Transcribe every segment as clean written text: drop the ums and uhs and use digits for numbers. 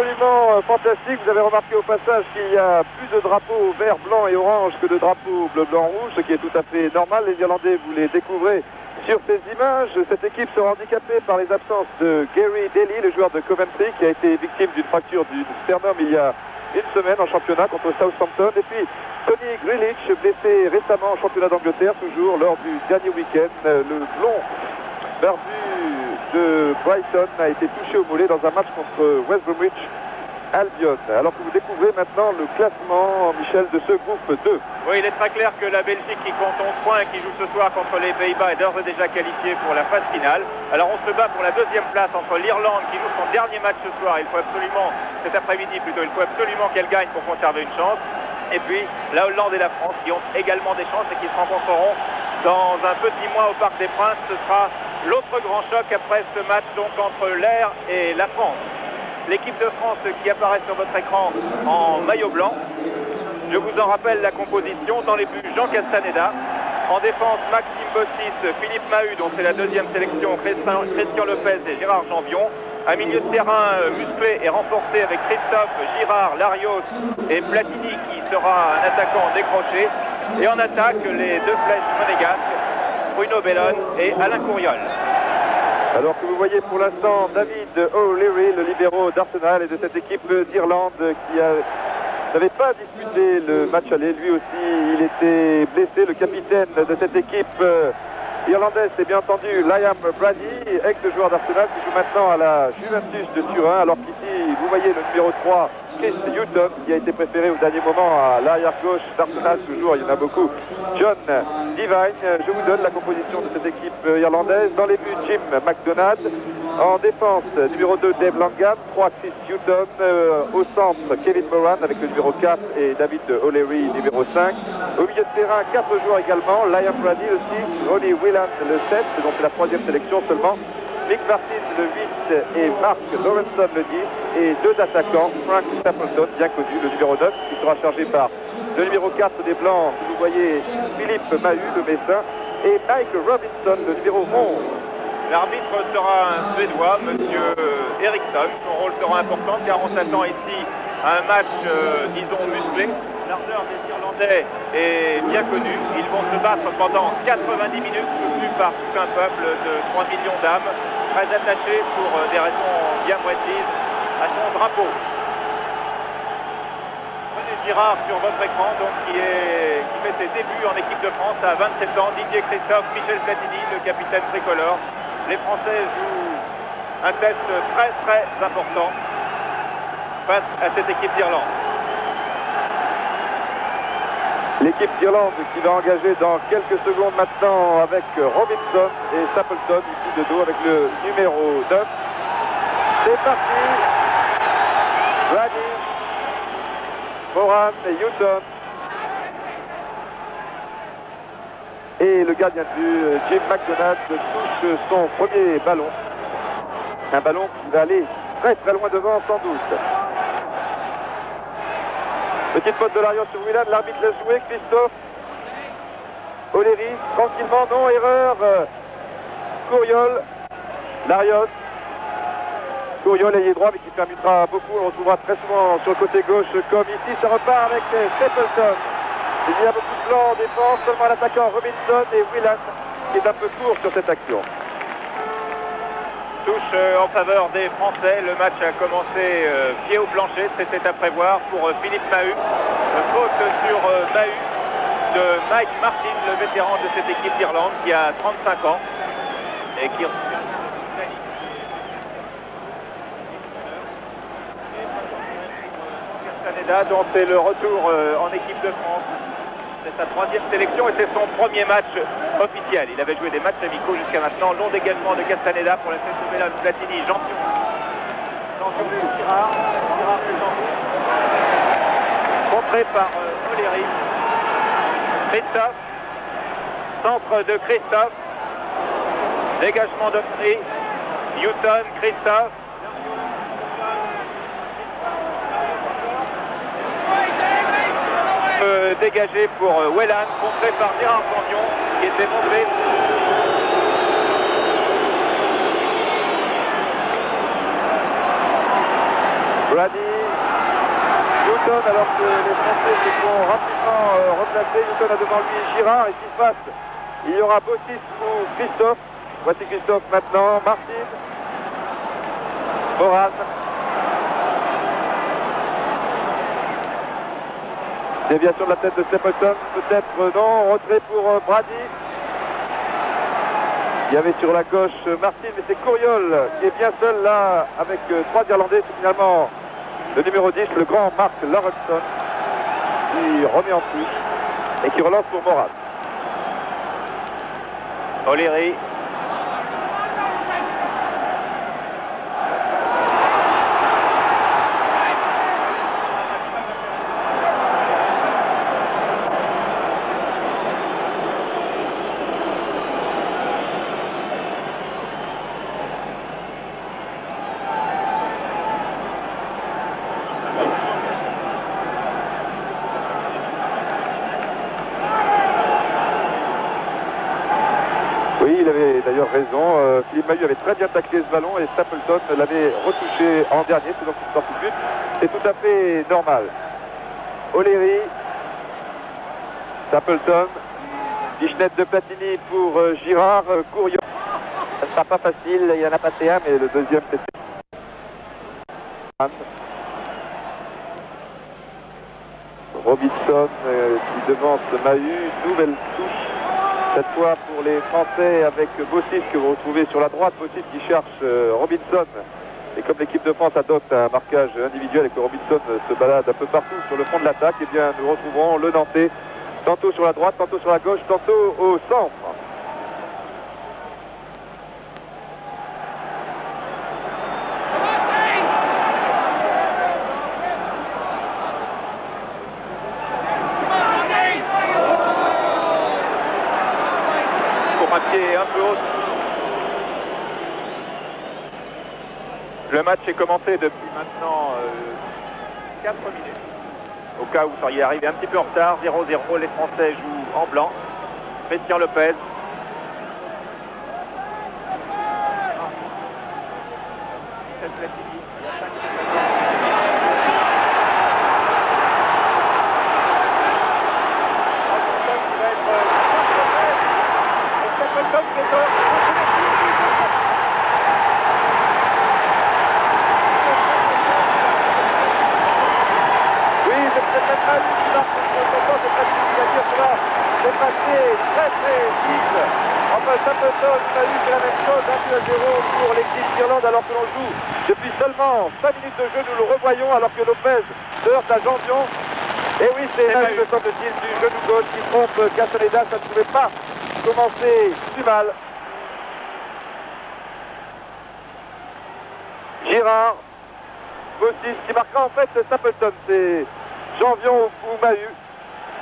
absolument fantastique. Vous avez remarqué au passage qu'il y a plus de drapeaux vert, blanc et orange que de drapeaux bleu, blanc, rouge, ce qui est tout à fait normal. Les Irlandais, vous les découvrez sur ces images. Cette équipe sera handicapée par les absences de Gary Daly, le joueur de Coventry, qui a été victime d'une fracture du sternum il y a une semaine en championnat contre Southampton. Et puis Tony Grealish, blessé récemment en championnat d'Angleterre, toujours lors du dernier week-end. Le blond barbu de Brighton a été touché au mollet dans un match contre West Bromwich Albion. Alors que vous découvrez maintenant le classement, Michel, de ce groupe 2. Oui, il est très clair que la Belgique, qui compte 11 points et qui joue ce soir contre les Pays-Bas, est d'ores et déjà qualifiée pour la phase finale. Alors on se bat pour la deuxième place entre l'Irlande, qui joue son dernier match ce soir. Il faut absolument, cet après-midi plutôt, il faut absolument qu'elle gagne pour conserver une chance. Et puis la Hollande et la France, qui ont également des chances et qui se rencontreront dans un petit mois au Parc des Princes. Ce sera l'autre grand choc après ce match donc entre l'Air et la France. L'équipe de France qui apparaît sur votre écran en maillot blanc. Je vous en rappelle la composition. Dans les buts, Jean Castaneda. En défense, Maxime Bossis, Philippe Mahut, dont c'est la deuxième sélection, Christian Lopez et Gérard Janvion. Un milieu de terrain musclé et renforcé avec Christophe, Girard, Larios et Platini, qui sera un attaquant décroché. Et en attaque, les deux flèches monégasques, Bruno Bellone et Alain Couriol. Alors que vous voyez pour l'instant David O'Leary, le libéro d'Arsenal et de cette équipe d'Irlande qui n'avait pas disputé le match aller. Lui aussi, il était blessé. Le capitaine de cette équipe irlandaise, c'est bien entendu Liam Brady, ex-joueur d'Arsenal, qui joue maintenant à la Juventus de Turin. Alors qu'ici, vous voyez le numéro 3, Chris Hughton, qui a été préféré au dernier moment à l'arrière-gauche d'Arsenal. Toujours, il y en a beaucoup. John Devine. Je vous donne la composition de cette équipe irlandaise. Dans les buts, Jim McDonald. En défense, numéro 2, Dave Langham. 3, Chris Hughton. Au centre, Kevin Moran avec le numéro 4 et David O'Leary, numéro 5. Au milieu de terrain, 4 joueurs également. Liam Brady, le 6. Ronnie Whelan, le 7. Donc c'est la troisième sélection seulement. Mick Martin, le 8. Et Mark Lawrenson, le 10. Et deux attaquants, Frank Stapleton, bien connu, le numéro 9, qui sera chargé par le numéro 4 des Blancs, vous voyez Philippe Mahut, le Messin, et Mike Robinson, le numéro 11. L'arbitre sera un Suédois, monsieur Eriksson. Son rôle sera important car on s'attend ici à un match, disons, musclé. L'ardeur des Irlandais est bien connue. Ils vont se battre pendant 90 minutes, soutenus par tout un peuple de 3 millions d'âmes, très attachés pour des raisons bien précises à son drapeau. René Girard sur votre écran, donc qui fait ses débuts en équipe de France à 27 ans. Didier Christophe, Michel Platini, le capitaine tricolore. Les Français jouent un test très très important face à cette équipe d'Irlande. L'équipe d'Irlande qui va engager dans quelques secondes maintenant avec Robinson et Stapleton, ici de dos avec le numéro 9. C'est parti. Brady, Moran et Hughton. Et le gardien de but, Jim McDonald, touche son premier ballon. Un ballon qui va aller très très loin devant sans doute. Petite faute de Larios sur Whelan, l'arbitre laisse jouer, Christophe O'Leary, tranquillement, non, erreur. Couriol, Larios. Couriol ailier droit mais qui permettra beaucoup, on le retrouvera très souvent sur le côté gauche comme ici. Ça repart avec Stapleton. Il y a beaucoup de blanc en défense, seulement l'attaquant Robinson et Whelan qui est un peu court sur cette action. Touche en faveur des Français. Le match a commencé pied au plancher, c'était à prévoir pour Philippe Mahut. Faute sur Mahut de Mike Martin, le vétéran de cette équipe d'Irlande qui a 35 ans et qui Canada, dont c'est le retour en équipe de France. C'est sa troisième sélection et c'est son premier match officiel. Il avait joué des matchs amicaux jusqu'à maintenant. Long dégagement de Castaneda pour la tête de Bellone, Platini, Janvion. Girard c'est Janvion. Contré par O'Leary. Christophe. Centre de Christophe. Dégagement d'Oxley. Hughton, Christophe. Dégagé pour Whelan, contré par Gérard Janvion qui était montré. Brady, Newton, alors que les Français se sont rapidement replacés. Newton a devant lui Girard et qui passe. Il y aura Bossis ou Christophe. Voici Christophe maintenant. Martin, Moran. Déviation de la tête de Stapleton, peut-être non. Retrait pour Brady. Il y avait sur la gauche Martin, mais c'est Couriol qui est bien seul là avec trois Irlandais. C'est finalement le numéro 10, le grand Mark Lawrenson, qui remet en touche et qui relance pour Moran. O'Leary. D'ailleurs raison, Philippe Mahut avait très bien taclé ce ballon et Stapleton l'avait retouché en dernier, c'est donc une sortie de but, c'est tout à fait normal. O'Leary, Stapleton, pichenette de Platini pour Girard, Couriol. Ça ne sera pas facile, il y en a passé un, mais le deuxième c'est Robinson qui devance Mahut, nouvelle touche. Cette fois pour les Français avec Bossis que vous retrouvez sur la droite. Bossis qui cherche Robinson. Et comme l'équipe de France adopte un marquage individuel et que Robinson se balade un peu partout sur le fond de l'attaque, eh bien nous retrouverons le Nantais tantôt sur la droite, tantôt sur la gauche, tantôt au centre. Un peu haut. Le match est commencé depuis maintenant 4 minutes. Au cas où vous seriez arrivé un petit peu en retard, 0-0, les Français jouent en blanc. Christian Lopez. C'est passé très vite. Enfin, Stapleton, Mahut, c'est la même chose, 1-0 pour l'équipe d'Irlande alors que l'on joue depuis seulement 5 minutes de jeu. Nous le revoyons alors que Lopez se heurte à Jean-Dion. Et oui, c'est Mahut, me semble-t-il, du genou gauche qui trompe Castaneda. Ça ne pouvait pas commencer plus mal. Girard, Bossis qui marquera en fait Stapleton. C'est Jean-Dion ou Mahut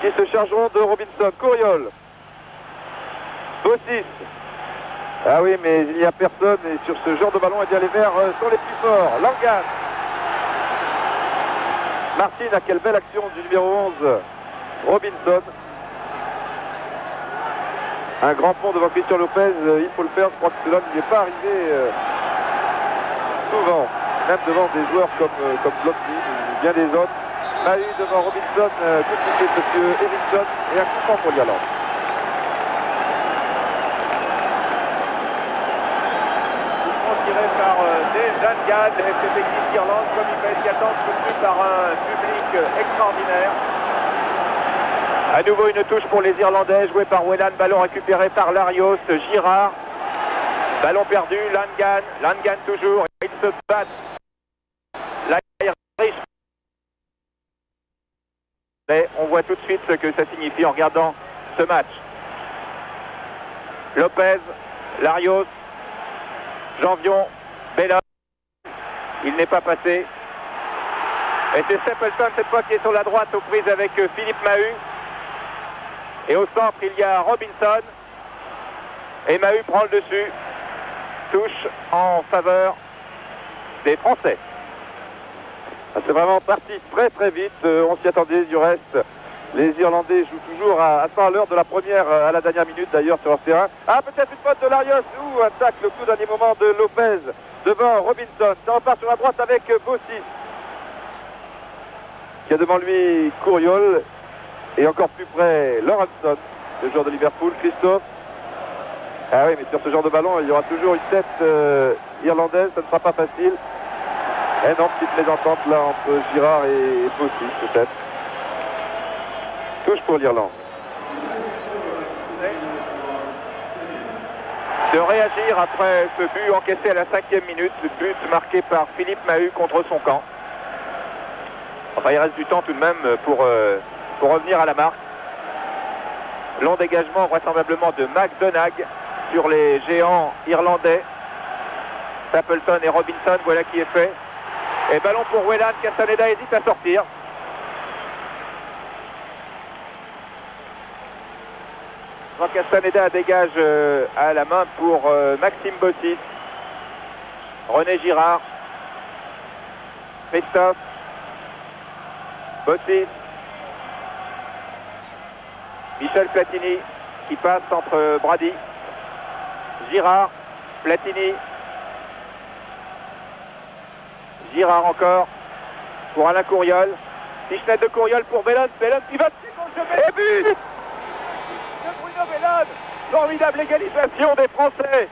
qui se chargeront de Robinson. Couriol, Bossis. Ah oui, mais il n'y a personne et sur ce genre de ballon, eh bien, les Verts sont les plus forts. Langan. Martin, à quelle belle action du numéro 11, Robinson. Un grand pont devant Christian Lopez, il faut le faire. Je crois que cela n'y est pas arrivé souvent, même devant des joueurs comme Blocky ou bien des autres. Mahut devant Robinson, tout de suite monsieur Eriksson et un coup franc pour l'Irlande. Tiré par des Langan et cette équipe d'Irlande, comme il va être attendre, soutenu par un public extraordinaire. À nouveau une touche pour les Irlandais, joué par Whelan, ballon récupéré par Larios, Girard, ballon perdu, Langan toujours, ils se battent. L'Irish. Mais on voit tout de suite ce que ça signifie en regardant ce match. Lopez, Larios, Jean-Dion, Bella, il n'est pas passé. Et c'est Stapleton cette fois qui est sur la droite aux prises avec Philippe Mahut. Et au centre il y a Robinson. Et Mahut prend le dessus. Touche en faveur des Français. C'est vraiment parti très vite, on s'y attendait du reste. Les Irlandais jouent toujours à 100 à l'heure de la première à la dernière minute d'ailleurs sur leur terrain. Ah, peut-être une faute de Larios ou un tacle au tout dernier moment de Lopez devant Robinson. Ça repart sur la droite avec Bossis. qui a devant lui Couriol et encore plus près Lawrenson, le joueur de Liverpool. Christophe. Ah oui, mais sur ce genre de ballon, il y aura toujours une tête irlandaise, ça ne sera pas facile. Et non, petite mésentente là entre Girard et Bossis peut-être. Touche pour l'Irlande. De réagir après ce but encaissé à la 5e minute, le but marqué par Philippe Mahut contre son camp. Enfin, il reste du temps tout de même pour revenir à la marque. Long dégagement vraisemblablement de McDonagh sur les géants irlandais. Stapleton et Robinson, voilà qui est fait. Et ballon pour Whelan, Castaneda hésite à sortir. Jean Castaneda dégage à la main pour Maxime Bossis. René Girard. Christophe. Bossis. Michel Platini qui passe entre Brady. Girard. Platini. Girard encore pour Alain Couriol. Fichenette de Couriol pour Bellon. Bellon qui va dessus dans le jeu. Et but de Bruno Bellon. Formidable égalisation des Français.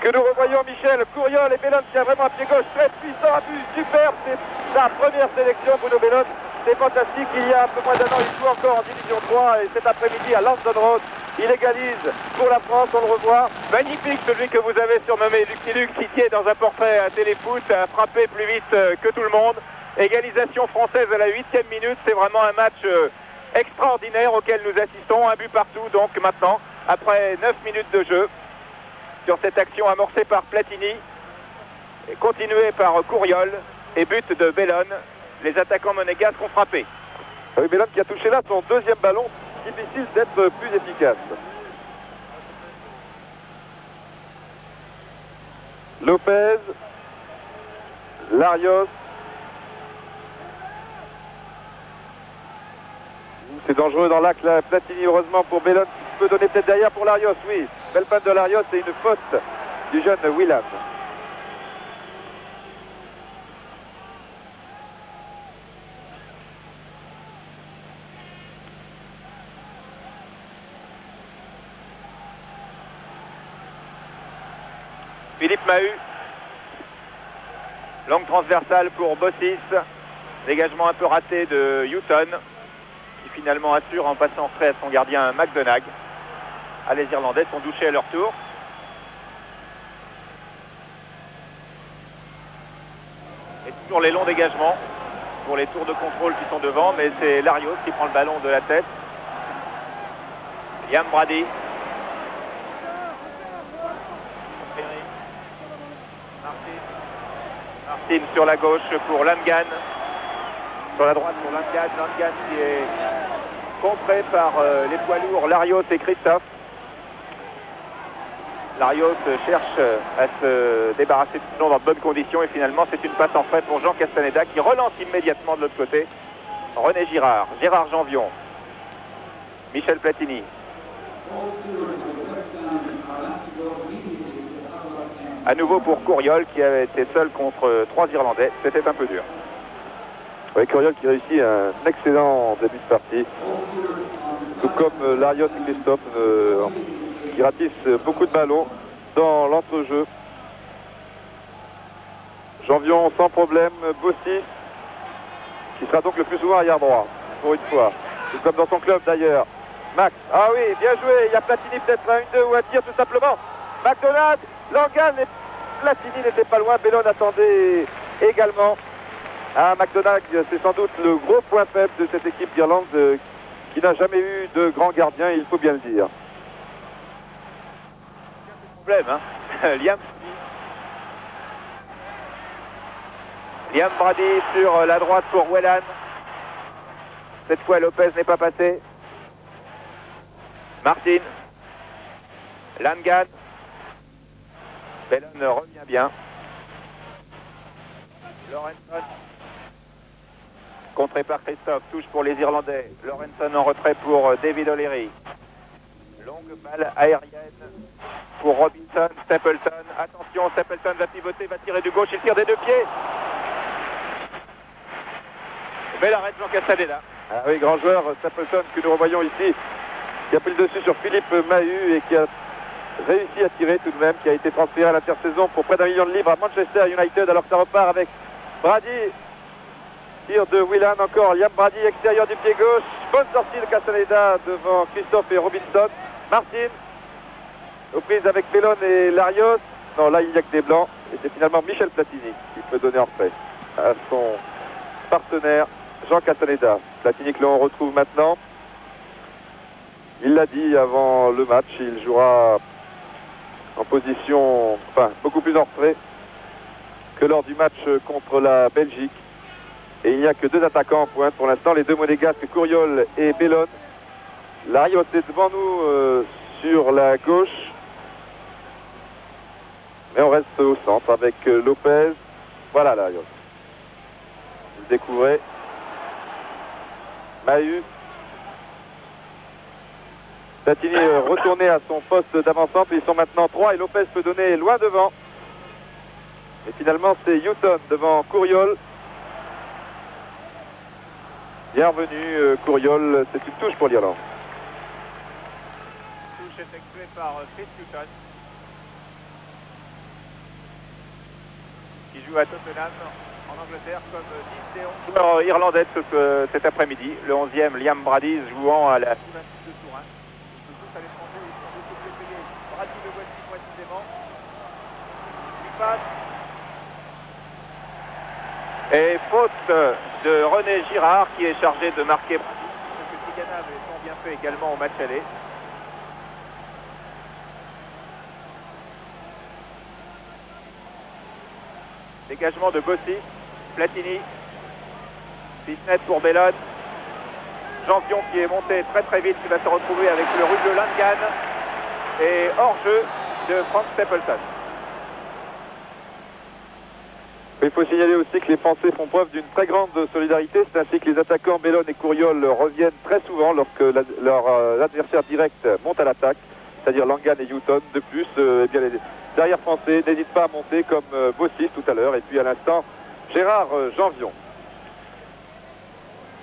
Que nous revoyons Michel Couriol et Bellon qui a vraiment un pied gauche très puissant, un but superbe. C'est sa première sélection, Bruno Bellon. C'est fantastique. Il y a un peu moins d'un an, il joue encore en Division 3 et cet après-midi à London Road. Il égalise pour la France, on le revoit. Magnifique celui que vous avez surnommé Lucky Luke, cité dans un portrait à Téléfoot, a frappé plus vite que tout le monde. Égalisation française à la 8e minute, c'est vraiment un match extraordinaire auquel nous assistons. Un but partout donc maintenant, après 9 minutes de jeu, sur cette action amorcée par Platini, et continuée par Couriol, et but de Bellon. Les attaquants monégasques ont frappé. Oui, Bellon qui a touché là son deuxième ballon. Difficile d'être plus efficace. Lopez, Larios. C'est dangereux dans l'axe là. Platini heureusement pour Bellon qui peut donner peut-être derrière pour Larios. Oui, belle panne de Larios et une faute du jeune William. Philippe Mahut, longue transversale pour Bossis, dégagement un peu raté de Houghton, qui finalement assure en passant frais à son gardien McDonagh. Ah, les Irlandais sont douchés à leur tour. Et toujours les longs dégagements pour les tours de contrôle qui sont devant, mais c'est Larios qui prend le ballon de la tête. Liam Brady. Martin sur la gauche pour Langan. Sur la droite pour Langan. Langan qui est contré par les poids lourds Larios et Christophe. Larios cherche à se débarrasser du ballon dans de bonnes conditions et finalement c'est une passe en frais pour Jean Castaneda qui relance immédiatement de l'autre côté. René Girard, Gérard Janvion, Michel Platini. À nouveau pour Couriol qui avait été seul contre 3 Irlandais. C'était un peu dur. Oui, Couriol qui réussit un excellent début de partie. Tout comme Larios et Christophe qui ratissent beaucoup de ballons dans l'entrejeu. Janvion sans problème. Bossis qui sera donc le plus souvent arrière droit pour une fois. Tout comme dans son club d'ailleurs. Max. Ah oui, bien joué. Il y a Platini peut-être un 1-2 ou à dire tout simplement. McDonagh. Langan et Platini n'étaient pas loin. Bellon attendait également. Ah, McDonagh, c'est sans doute le gros point faible de cette équipe d'Irlande qui n'a jamais eu de grand gardien, il faut bien le dire. Problème, hein. Liam Brady sur la droite pour Whelan. Cette fois, Lopez n'est pas passé. Martin. Langan. Bellon revient bien. Lawrenson. Contré par Christophe. Touche pour les Irlandais. Lawrenson en retrait pour David O'Leary. Longue balle aérienne pour Robinson. Stapleton. Attention, Stapleton va pivoter, va tirer du gauche. Il tire des deux pieds. Bel arrêt de Jean Castaneda. Ah oui, grand joueur, Stapleton, que nous revoyons ici, qui a pris le dessus sur Philippe Mahut et qui a réussi à tirer tout de même, qui a été transféré à l'intersaison pour près d'1 million de livres à Manchester United, alors que ça repart avec Brady. Tir de Whelan, encore Liam Brady, extérieur du pied gauche. Bonne sortie de Castaneda devant Christophe et Robinson. Martin, aux prises avec Bellone et Larios. Non, là il n'y a que des blancs. Et c'est finalement Michel Platini qui peut donner en retrait à son partenaire Jean Castaneda. Platini que l'on retrouve maintenant. Il l'a dit avant le match, il jouera en position, enfin beaucoup plus en retrait que lors du match contre la Belgique. Et il n'y a que 2 attaquants en pointe pour l'instant, les 2 monégasques, Couriol et Bellone. Larios est devant nous sur la gauche. Mais on reste au centre avec Lopez. Voilà Larios. Vous découvrez. Mahut. Platini retourné à son poste d'avant-centre. Ils sont maintenant 3 et Lopez peut donner loin devant. Et finalement c'est Houghton devant Couriol. Bienvenue Couriol, c'est une touche pour l'Irlande. Touche effectuée par Chris Houghton, qui joue à Tottenham en Angleterre comme 10 des 11 joueurs irlandais cet après-midi. Le 11e, Liam Brady, jouant à la 26 de Turin. Tous à l'étranger, ils sont beaucoup plus payés. Brady le voici précisément. Il passe. Et faute de René Girard qui est chargé de marquer Brady. Parce que Tigana avait son bien fait également au match aller. Dégagement de Bossi, Platini, Pisnet pour Bellone, Jean-Pion qui est monté très vite, qui va se retrouver avec le rude de Langan et hors-jeu de Frank Stapleton. Il faut signaler aussi que les Français font preuve d'une très grande solidarité. C'est ainsi que les attaquants Bellone et Couriol reviennent très souvent lorsque leur adversaire direct monte à l'attaque, c'est-à-dire Langan et Houghton. De plus, eh bien, les arrières français n'hésitent pas à monter comme Bossis tout à l'heure. Et puis à l'instant, Gérard Janvion.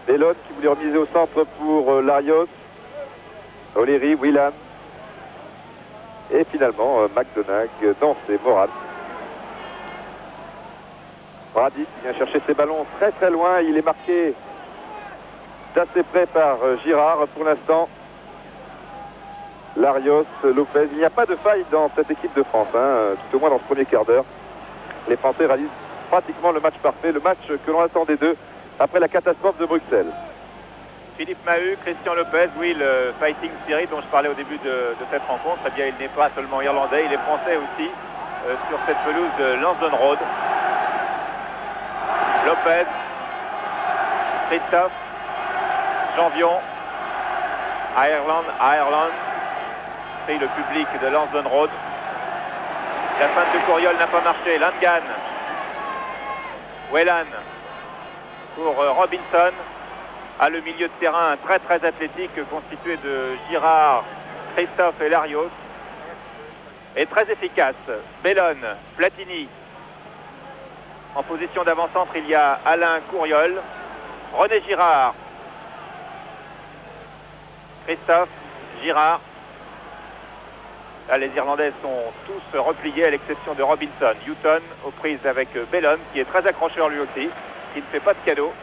Bellone qui voulait remiser au centre pour Larios, O'Leary, Whelan. Et finalement, McDonagh, non, c'est Moran. Brady qui vient chercher ses ballons très loin. Il est marqué d'assez près par Girard pour l'instant. Larios, Lopez. Il n'y a pas de faille dans cette équipe de France, hein, tout au moins dans ce premier quart d'heure. Les Français réalisent pratiquement le match parfait, le match que l'on attendait d'eux après la catastrophe de Bruxelles. Philippe Mahut, Christian Lopez, oui, le Fighting Spirit dont je parlais au début de cette rencontre, eh bien, il n'est pas seulement irlandais, il est français aussi sur cette pelouse de Lansdowne Road. Lopez, Christophe, Janvion, Ireland, c'est le public de Lansdowne Road. La feinte de Couriol n'a pas marché. Langan, Whelan pour Robinson. À le milieu de terrain très athlétique constitué de Girard, Christophe et Larios. Et très efficace. Bellone, Platini. En position d'avant-centre, il y a Alain Couriol, René Girard, Christophe, Girard. Là, les Irlandais sont tous repliés à l'exception de Robinson. Houghton aux prises avec Bellone, qui est très accrocheur lui aussi, qui ne fait pas de cadeau.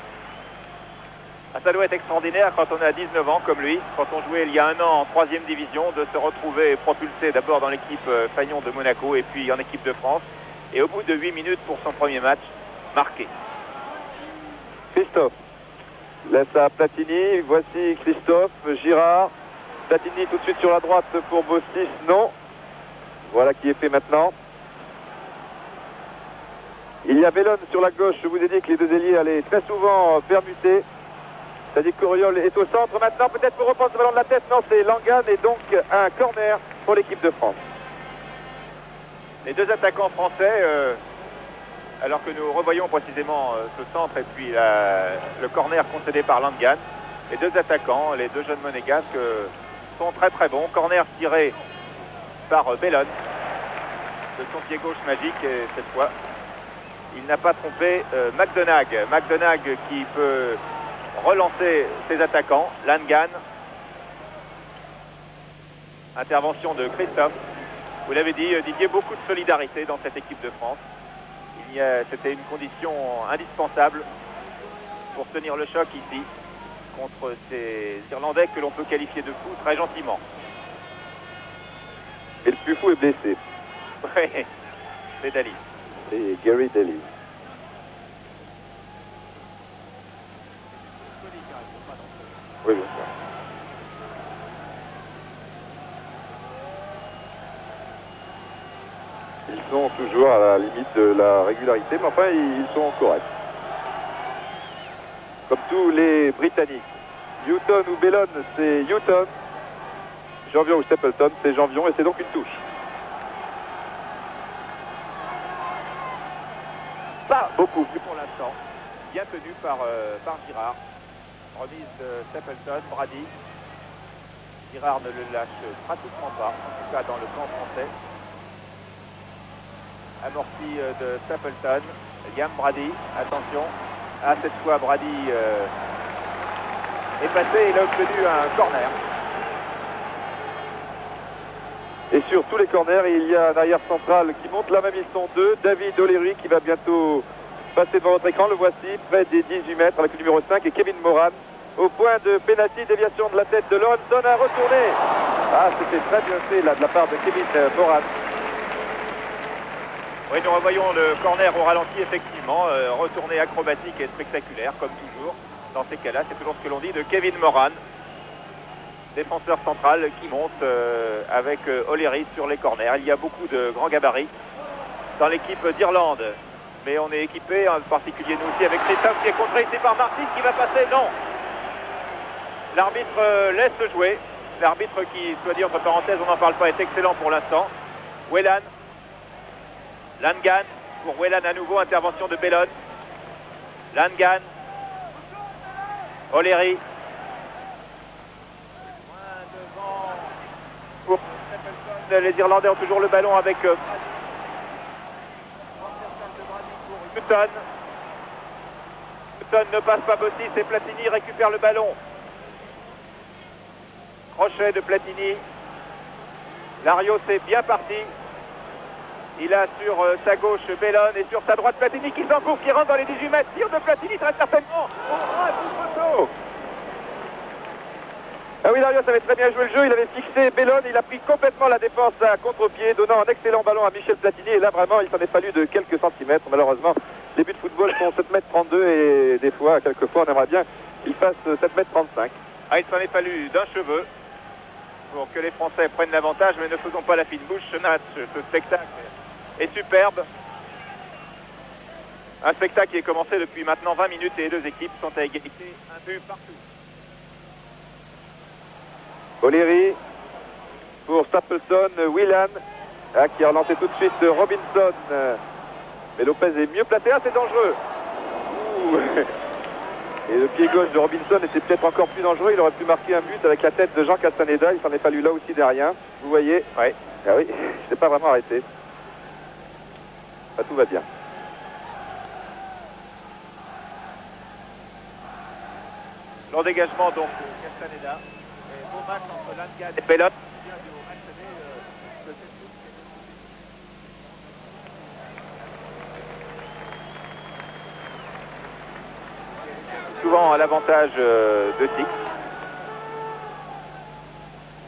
Ah, ça doit être extraordinaire quand on a 19 ans comme lui, quand on jouait il y a 1 an en 3e division, de se retrouver propulsé d'abord dans l'équipe Fagnon de Monaco et puis en équipe de France. Et au bout de 8 minutes pour son premier match, marqué. Christophe laisse à Platini. Voici Christophe, Girard. Platini tout de suite sur la droite pour Bossis. Non. Voilà qui est fait maintenant. Il y a Bellone sur la gauche. Je vous ai dit que les deux ailiers allaient très souvent permuter. C'est-à-dire que Couriol est au centre maintenant. Peut-être pour reprendre ce ballon de la tête. Non, c'est Langan et donc un corner pour l'équipe de France. Les deux attaquants français, alors que nous revoyons précisément ce centre et puis le corner concédé par Langan, les deux attaquants, les deux jeunes monégasques sont très bons. Corner tiré par Bellone de son pied gauche magique et cette fois il n'a pas trompé McDonagh. McDonagh qui peut relancer ses attaquants. Langan. Intervention de Christophe. Vous l'avez dit, Didier, beaucoup de solidarité dans cette équipe de France. C'était une condition indispensable pour tenir le choc ici contre ces Irlandais que l'on peut qualifier de fous très gentiment. Et le plus fou est blessé. Oui, c'est Daly. Et Gary Daly. Oui, bien sûr. Ils sont toujours à la limite de la régularité, mais enfin, ils sont corrects. Comme tous les Britanniques. Houghton ou Bellon, c'est Houghton. Janvion ou Stapleton, c'est Janvion, et c'est donc une touche. Pas beaucoup plus pour l'instant. Bien tenu par Girard. Remise de Stapleton, Brady. Girard ne le lâche pratiquement pas, en tout cas dans le camp français. Amorti de Stapleton. Liam Brady, attention. Ah, cette fois Brady est passé et il a obtenu un corner. Et sur tous les corners, il y a un arrière central qui monte. Là même, ils sont deux. David O'Leary qui va bientôt passer devant votre écran. Le voici, près des 18 mètres avec le numéro 5 et Kevin Moran. Au point de pénalty, déviation de la tête de Lorenson a retourné. Ah, c'était très bien fait là de la part de Kevin Moran. Oui, nous revoyons le corner au ralenti, effectivement. Retourné acrobatique et spectaculaire, comme toujours. Dans ces cas-là, c'est toujours ce que l'on dit de Kevin Moran. Défenseur central qui monte avec O'Leary sur les corners. Il y a beaucoup de grands gabarits dans l'équipe d'Irlande. Mais on est équipé, en particulier nous aussi, avec Christophe qui est contré ici par Martin qui va passer. Non. L'arbitre laisse jouer. L'arbitre qui, soit dit entre parenthèses, on n'en parle pas, est excellent pour l'instant. Whelan. Langan. Pour Whelan à nouveau, intervention de Bellon. Langan. O'Leary. Les Irlandais ont toujours le ballon avec Houghton. Houghton ne passe pas Bossis et Platini récupère le ballon. Crochet de Platini. Larios est bien parti. Il a sur sa gauche Bellon et sur sa droite Platini qui s'encourt, qui rentre dans les 18 mètres. Tire de Platini très certainement. Un coup de photo. Ah oui, Larios avait très bien joué le jeu, il avait fixé Bellon, il a pris complètement la défense à contre-pied, donnant un excellent ballon à Michel Platini, et là vraiment il s'en est fallu de quelques centimètres. Malheureusement, les buts de football sont 7,32 m et des fois, quelquefois, on aimerait bien qu'ils fassent 7,35 m. Ah, il s'en est fallu d'un cheveu pour que les Français prennent l'avantage, mais ne faisons pas la fine bouche. Ce match, ce spectacle est superbe. Un spectacle qui est commencé depuis maintenant 20 minutes et les deux équipes sont à égalité, un but partout. O'Leary pour Stapleton, Whelan qui a relancé tout de suite Robinson. Mais Lopez est mieux placé, c'est dangereux. Ouh. Et le pied gauche de Robinson était peut-être encore plus dangereux, il aurait pu marquer un but avec la tête de Jean Castaneda, il s'en est fallu là aussi derrière. Vous voyez, ouais. Ah oui, je n'ai pas vraiment arrêté. Ah, tout va bien. Long dégagement donc Castaneda. Beau match entre Langan et Bellon. Souvent à l'avantage de Six.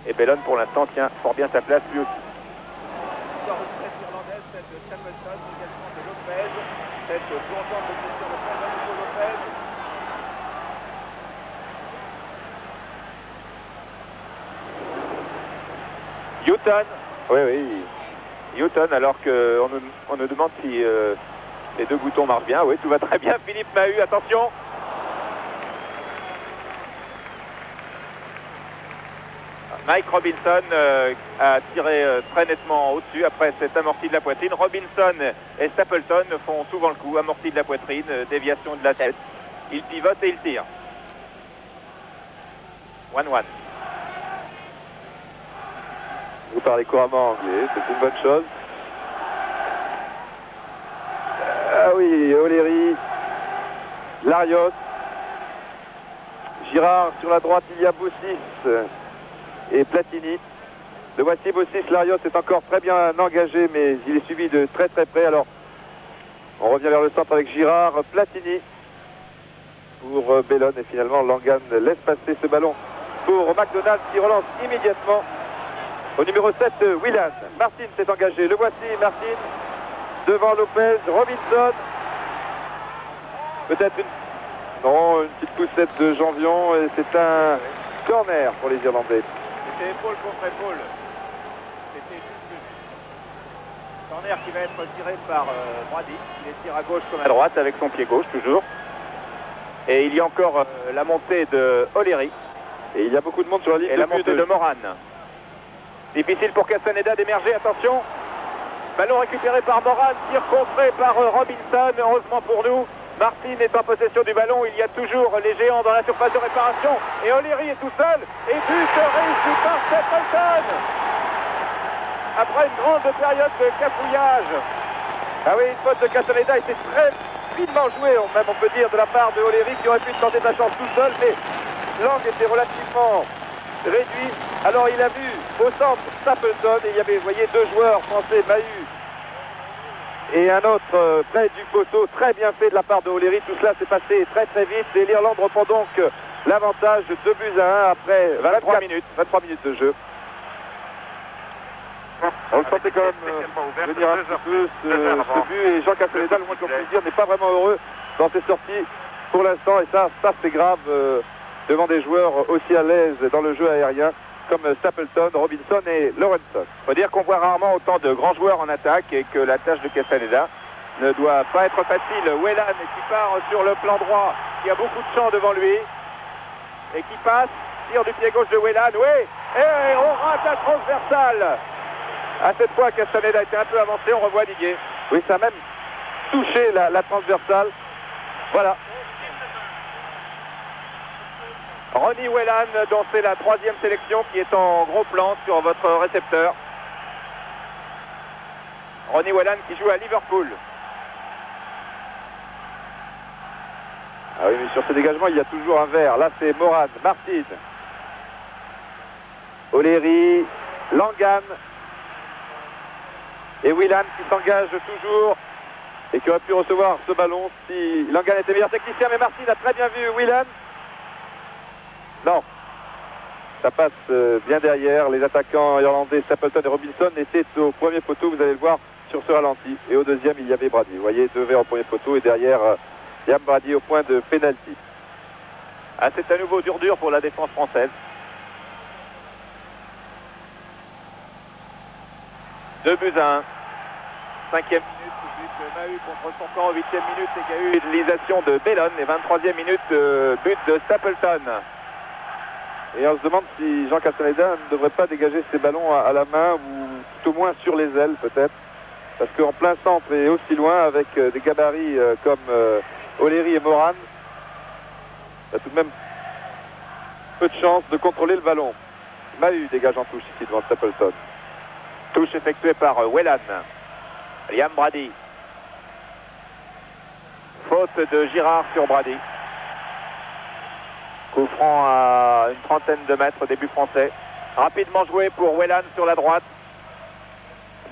Et Bellon pour l'instant tient fort bien sa place lui aussi. Encore une tête irlandaise, celle de Stapleton, également de Lopez. Tête plongeante de Christian Lopez, à nouveau Lopez. Houghton. Oui, oui. Houghton, alors qu'on nous demande si les deux boutons marchent bien. Oui, tout va très bien. Philippe Mahut, attention. Mike Robinson a tiré très nettement au-dessus après cette amortie de la poitrine. Robinson et Stapleton font souvent le coup. Amortie de la poitrine, déviation de la tête. Il pivote et il tire. 1-1. Vous parlez couramment anglais, c'est une bonne chose. Ah oui, O'Leary, Larios, Girard sur la droite, il y a Boussis et Platini. Le voici Boussis, Larios est encore très bien engagé, mais il est suivi de très près. Alors, on revient vers le centre avec Girard, Platini pour Bellone, et finalement Langan laisse passer ce ballon pour McDonald qui relance immédiatement au numéro 7, Whelan. Martin s'est engagé, le voici, Martin devant Lopez, Robinson, peut-être une petite poussette de Janvion, et c'est un corner pour les Irlandais. C'était épaule contre épaule. C'était juste corner qui va être tiré par Brady. Il les tire à gauche comme à droite avec son pied gauche toujours. Et il y a encore la montée de O'Leary. Et il y a beaucoup de monde sur la ligne et la montée de Moran. Difficile pour Castaneda d'émerger, attention. Ballon récupéré par Moran, tir contré par Robinson, heureusement pour nous. Martin est en possession du ballon, il y a toujours les géants dans la surface de réparation. Et O'Leary est tout seul, et but réussi par Stapleton. Après une grande période de cafouillage. Ah oui, une faute de Castaneda était très finement jouée, même on peut dire, de la part de O'Leary qui aurait pu tenter sa chance tout seul, mais l'angle était relativement réduit. Alors il a vu au centre Stapleton, et il y avait, vous voyez, deux joueurs français, Mahut et un autre près du poteau, très bien fait de la part de O'Leary. Tout cela s'est passé très vite, et l'Irlande reprend donc l'avantage de 2-1 après 23 minutes de jeu. On le sentait quand même venir un petit peu ce but, et Jean Castaneda, le moins qu'on puisse dire, n'est pas vraiment heureux dans ses sorties pour l'instant, et ça c'est grave devant des joueurs aussi à l'aise dans le jeu aérien comme Stapleton, Robinson et Lawrenson. Il faut dire qu'on voit rarement autant de grands joueurs en attaque, et que la tâche de Castaneda ne doit pas être facile. Whelan qui part sur le plan droit, qui a beaucoup de champ devant lui, et qui passe, tire du pied gauche de Whelan, oui, et on rate la transversale. À cette fois, Castaneda était un peu avancé, on revoit Didier. Oui, ça a même touché la transversale. Voilà. Ronnie Whelan, dont c'est la 3e sélection, qui est en gros plan sur votre récepteur. Ronnie Whelan qui joue à Liverpool. Ah oui, mais sur ce dégagement, il y a toujours un vert. Là, c'est Moran, Martin, O'Leary, Langan et Whelan qui s'engage toujours et qui aurait pu recevoir ce ballon si Langan était meilleur technicien. Mais Martin a très bien vu Whelan. Non, ça passe bien derrière. Les attaquants irlandais Stapleton et Robinson étaient au premier poteau, vous allez le voir sur ce ralenti. Et au deuxième, il y avait Brady. Vous voyez, deux verts au premier poteau, et derrière, Liam Brady au point de pénalty. Ah, c'est à nouveau dur pour la défense française. 2-1. 5e minute, but de Mahut contre son camp. 8e minute, et égalisation de Bellone. Et 23e minute, but de Stapleton. Et on se demande si Jean Castaneda ne devrait pas dégager ses ballons à la main, ou tout au moins sur les ailes peut-être. Parce qu'en plein centre et aussi loin, avec des gabarits comme O'Leary et Moran, il y a tout de même peu de chance de contrôler le ballon. Mahut dégage en touche ici devant Stapleton. Touche effectuée par Whelan. Liam Brady. Faute de Girard sur Brady. Coup franc à une trentaine de mètres, début français. Rapidement joué pour Whelan sur la droite.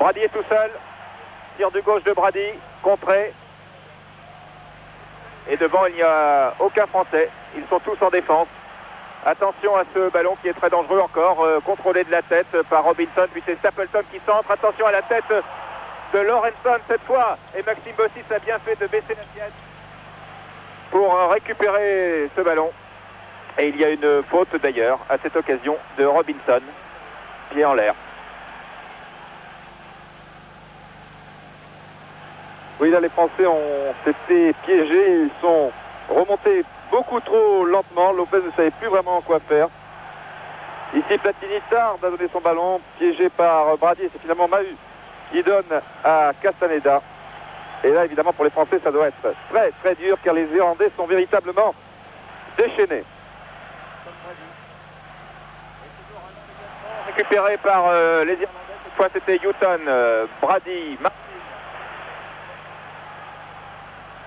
Brady est tout seul. Tir du gauche de Brady, contré. Et devant, il n'y a aucun Français. Ils sont tous en défense. Attention à ce ballon qui est très dangereux encore. Contrôlé de la tête par Robinson. Puis c'est Stapleton qui centre. Attention à la tête de Lawrenson cette fois. Et Maxime Bossis a bien fait de baisser la pièce pour récupérer ce ballon. Et il y a une faute d'ailleurs à cette occasion de Robinson. Pied en l'air. Oui, là les Français ont été piégés. Ils sont remontés beaucoup trop lentement. Lopez ne savait plus vraiment quoi faire. Ici Platini tarde à donner son ballon, piégé par Brady. C'est finalement Mahut qui donne à Castaneda. Et là évidemment pour les Français ça doit être très dur, car les Irlandais sont véritablement déchaînés. Récupéré par les Irlandais, cette fois c'était Houghton, Brady, Martin,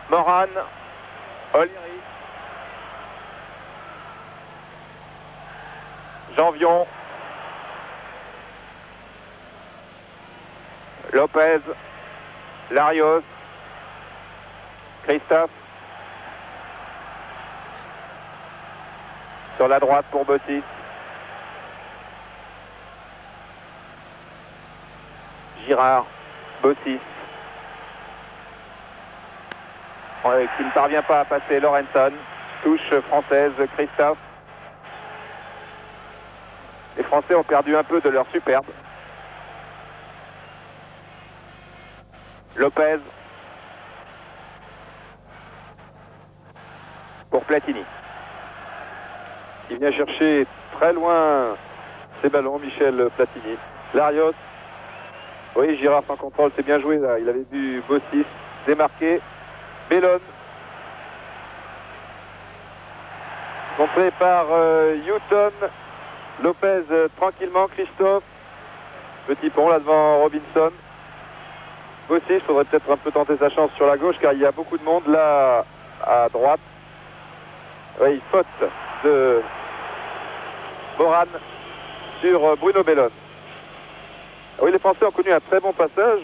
Moran, O'Leary. Janvion. Lopez. Larios. Christophe. Sur la droite pour Bossis. Girard. Bossis. Qui ne parvient pas à passer Lorenson. Touche française, Christophe. Les Français ont perdu un peu de leur superbe. Lopez. Pour Platini. Il vient chercher très loin ses ballons, Michel Platini. Larios. Oui, Girard sans contrôle, c'est bien joué là. Il avait vu Bossis démarquer. Bellone. Contré par Houghton. Lopez tranquillement, Christophe. Petit pont là devant Robinson. Bossis, il faudrait peut-être un peu tenter sa chance sur la gauche car il y a beaucoup de monde là à droite. Oui, faute de Boran sur Bruno Bellone. Oui, les Français ont connu un très bon passage,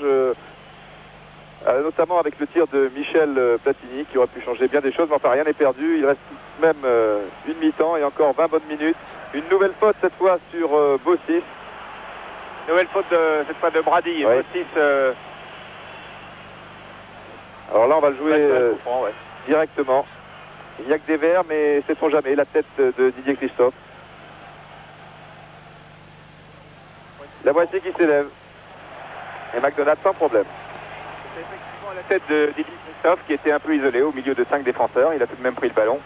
notamment avec le tir de Michel Platini qui aurait pu changer bien des choses, mais enfin rien n'est perdu. Il reste même une mi-temps et encore 20 bonnes minutes. Une nouvelle faute cette fois sur Bossis. Nouvelle faute cette fois de Brady. Ouais. Bossis. Alors là, on va le jouer directement. Il n'y a que des verts, mais sait-on jamais. La tête de Didier Christophe. La voici qui s'élève. Et McDonald sans problème. C'est effectivement la tête de Didier Christophe qui était un peu isolé au milieu de 5 défenseurs. Il a tout de même pris le ballon.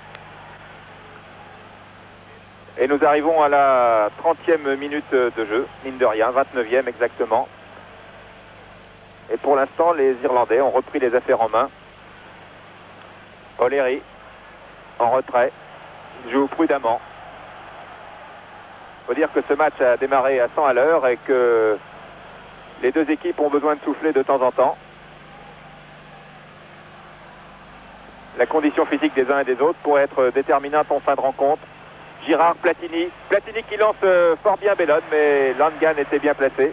Et nous arrivons à la 30e minute de jeu, mine de rien, 29e exactement. Et pour l'instant, les Irlandais ont repris les affaires en main. O'Leary en retrait, il joue prudemment. Il faut dire que ce match a démarré à 100 à l'heure et que les deux équipes ont besoin de souffler de temps en temps. La condition physique des uns et des autres pourrait être déterminante en fin de rencontre. Girard, Platini. Platini qui lance fort bien Bellone, mais Langan était bien placé.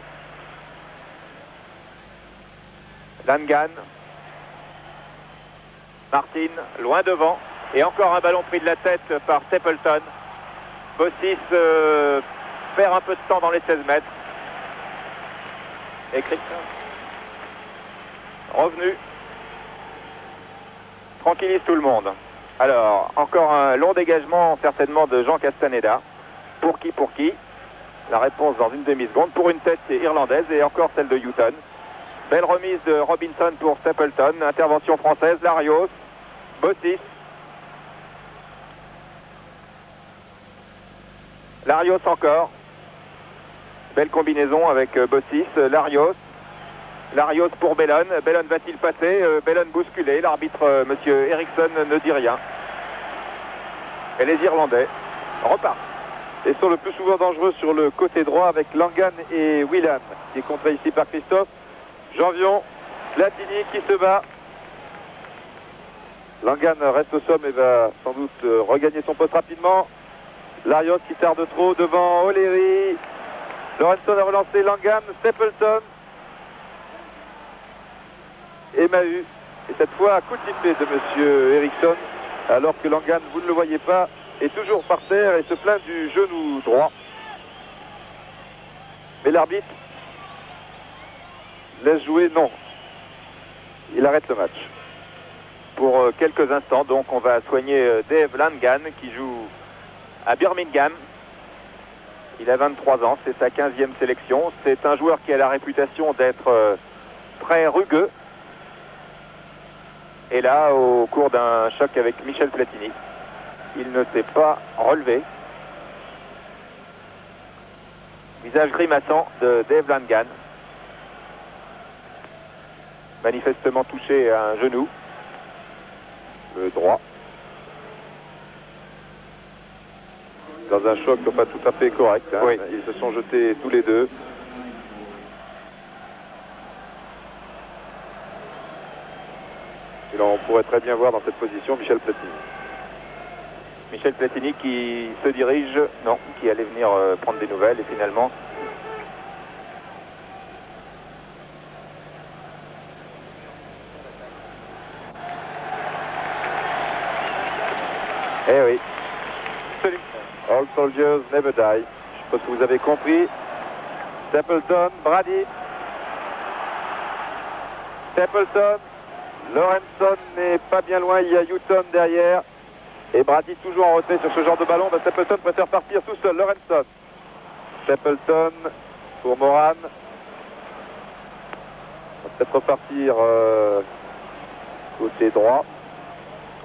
Langan. Martin, loin devant. Et encore un ballon pris de la tête par Stapleton. Bossis perd un peu de temps dans les 16 mètres. Et Christophe revenu. Tranquillise tout le monde. Alors, encore un long dégagement certainement de Jean Castaneda. Pour qui? La réponse dans une demi-seconde. Pour une tête irlandaise et encore celle de Houghton. Belle remise de Robinson pour Stapleton. Intervention française, Larios. Bossis. Larios encore. Belle combinaison avec Bossis. Larios. Larios pour Bellone. Bellone va-t-il passer? Bellone bousculé. L'arbitre, monsieur Eriksson, ne dit rien. Et les Irlandais repartent. Et sont le plus souvent dangereux sur le côté droit avec Langan et Whelan, qui est contré ici par Christophe. Janvion, Platini qui se bat. Langan reste au sommet et va sans doute regagner son poste rapidement. Larios qui tarde trop devant O'Leary. Lorenson a relancé Langan, Stapleton. Et Mahut. Et cette fois, coup de sifflet de monsieur Eriksson, alors que Langan, vous ne le voyez pas, est toujours par terre et se plaint du genou droit. Mais l'arbitre laisse jouer, non. Il arrête le match. Pour quelques instants, donc, on va soigner Dave Langan qui joue à Birmingham. Il a 23 ans, c'est sa 15e sélection. C'est un joueur qui a la réputation d'être très rugueux. Et là, au cours d'un choc avec Michel Platini, il ne s'est pas relevé. Visage grimaçant de Dave Langan. Manifestement touché à un genou. Le droit. Dans un choc pas tout à fait correct. Hein. Oui. Ils se sont jetés tous les deux. Et là, on pourrait très bien voir dans cette position Michel Platini. Michel Platini qui se dirige, non, qui allait venir prendre des nouvelles et finalement... Eh oui. All soldiers never die. Je pense que vous avez compris. Stapleton, Brady. Stapleton. Lorenson n'est pas bien loin. Il y a Houghton derrière. Et Brady toujours en retrait sur ce genre de ballon. Ben, Stapleton préfère partir tout seul. Lorenson. Stapleton pour Moran. On va peut-être repartir côté droit.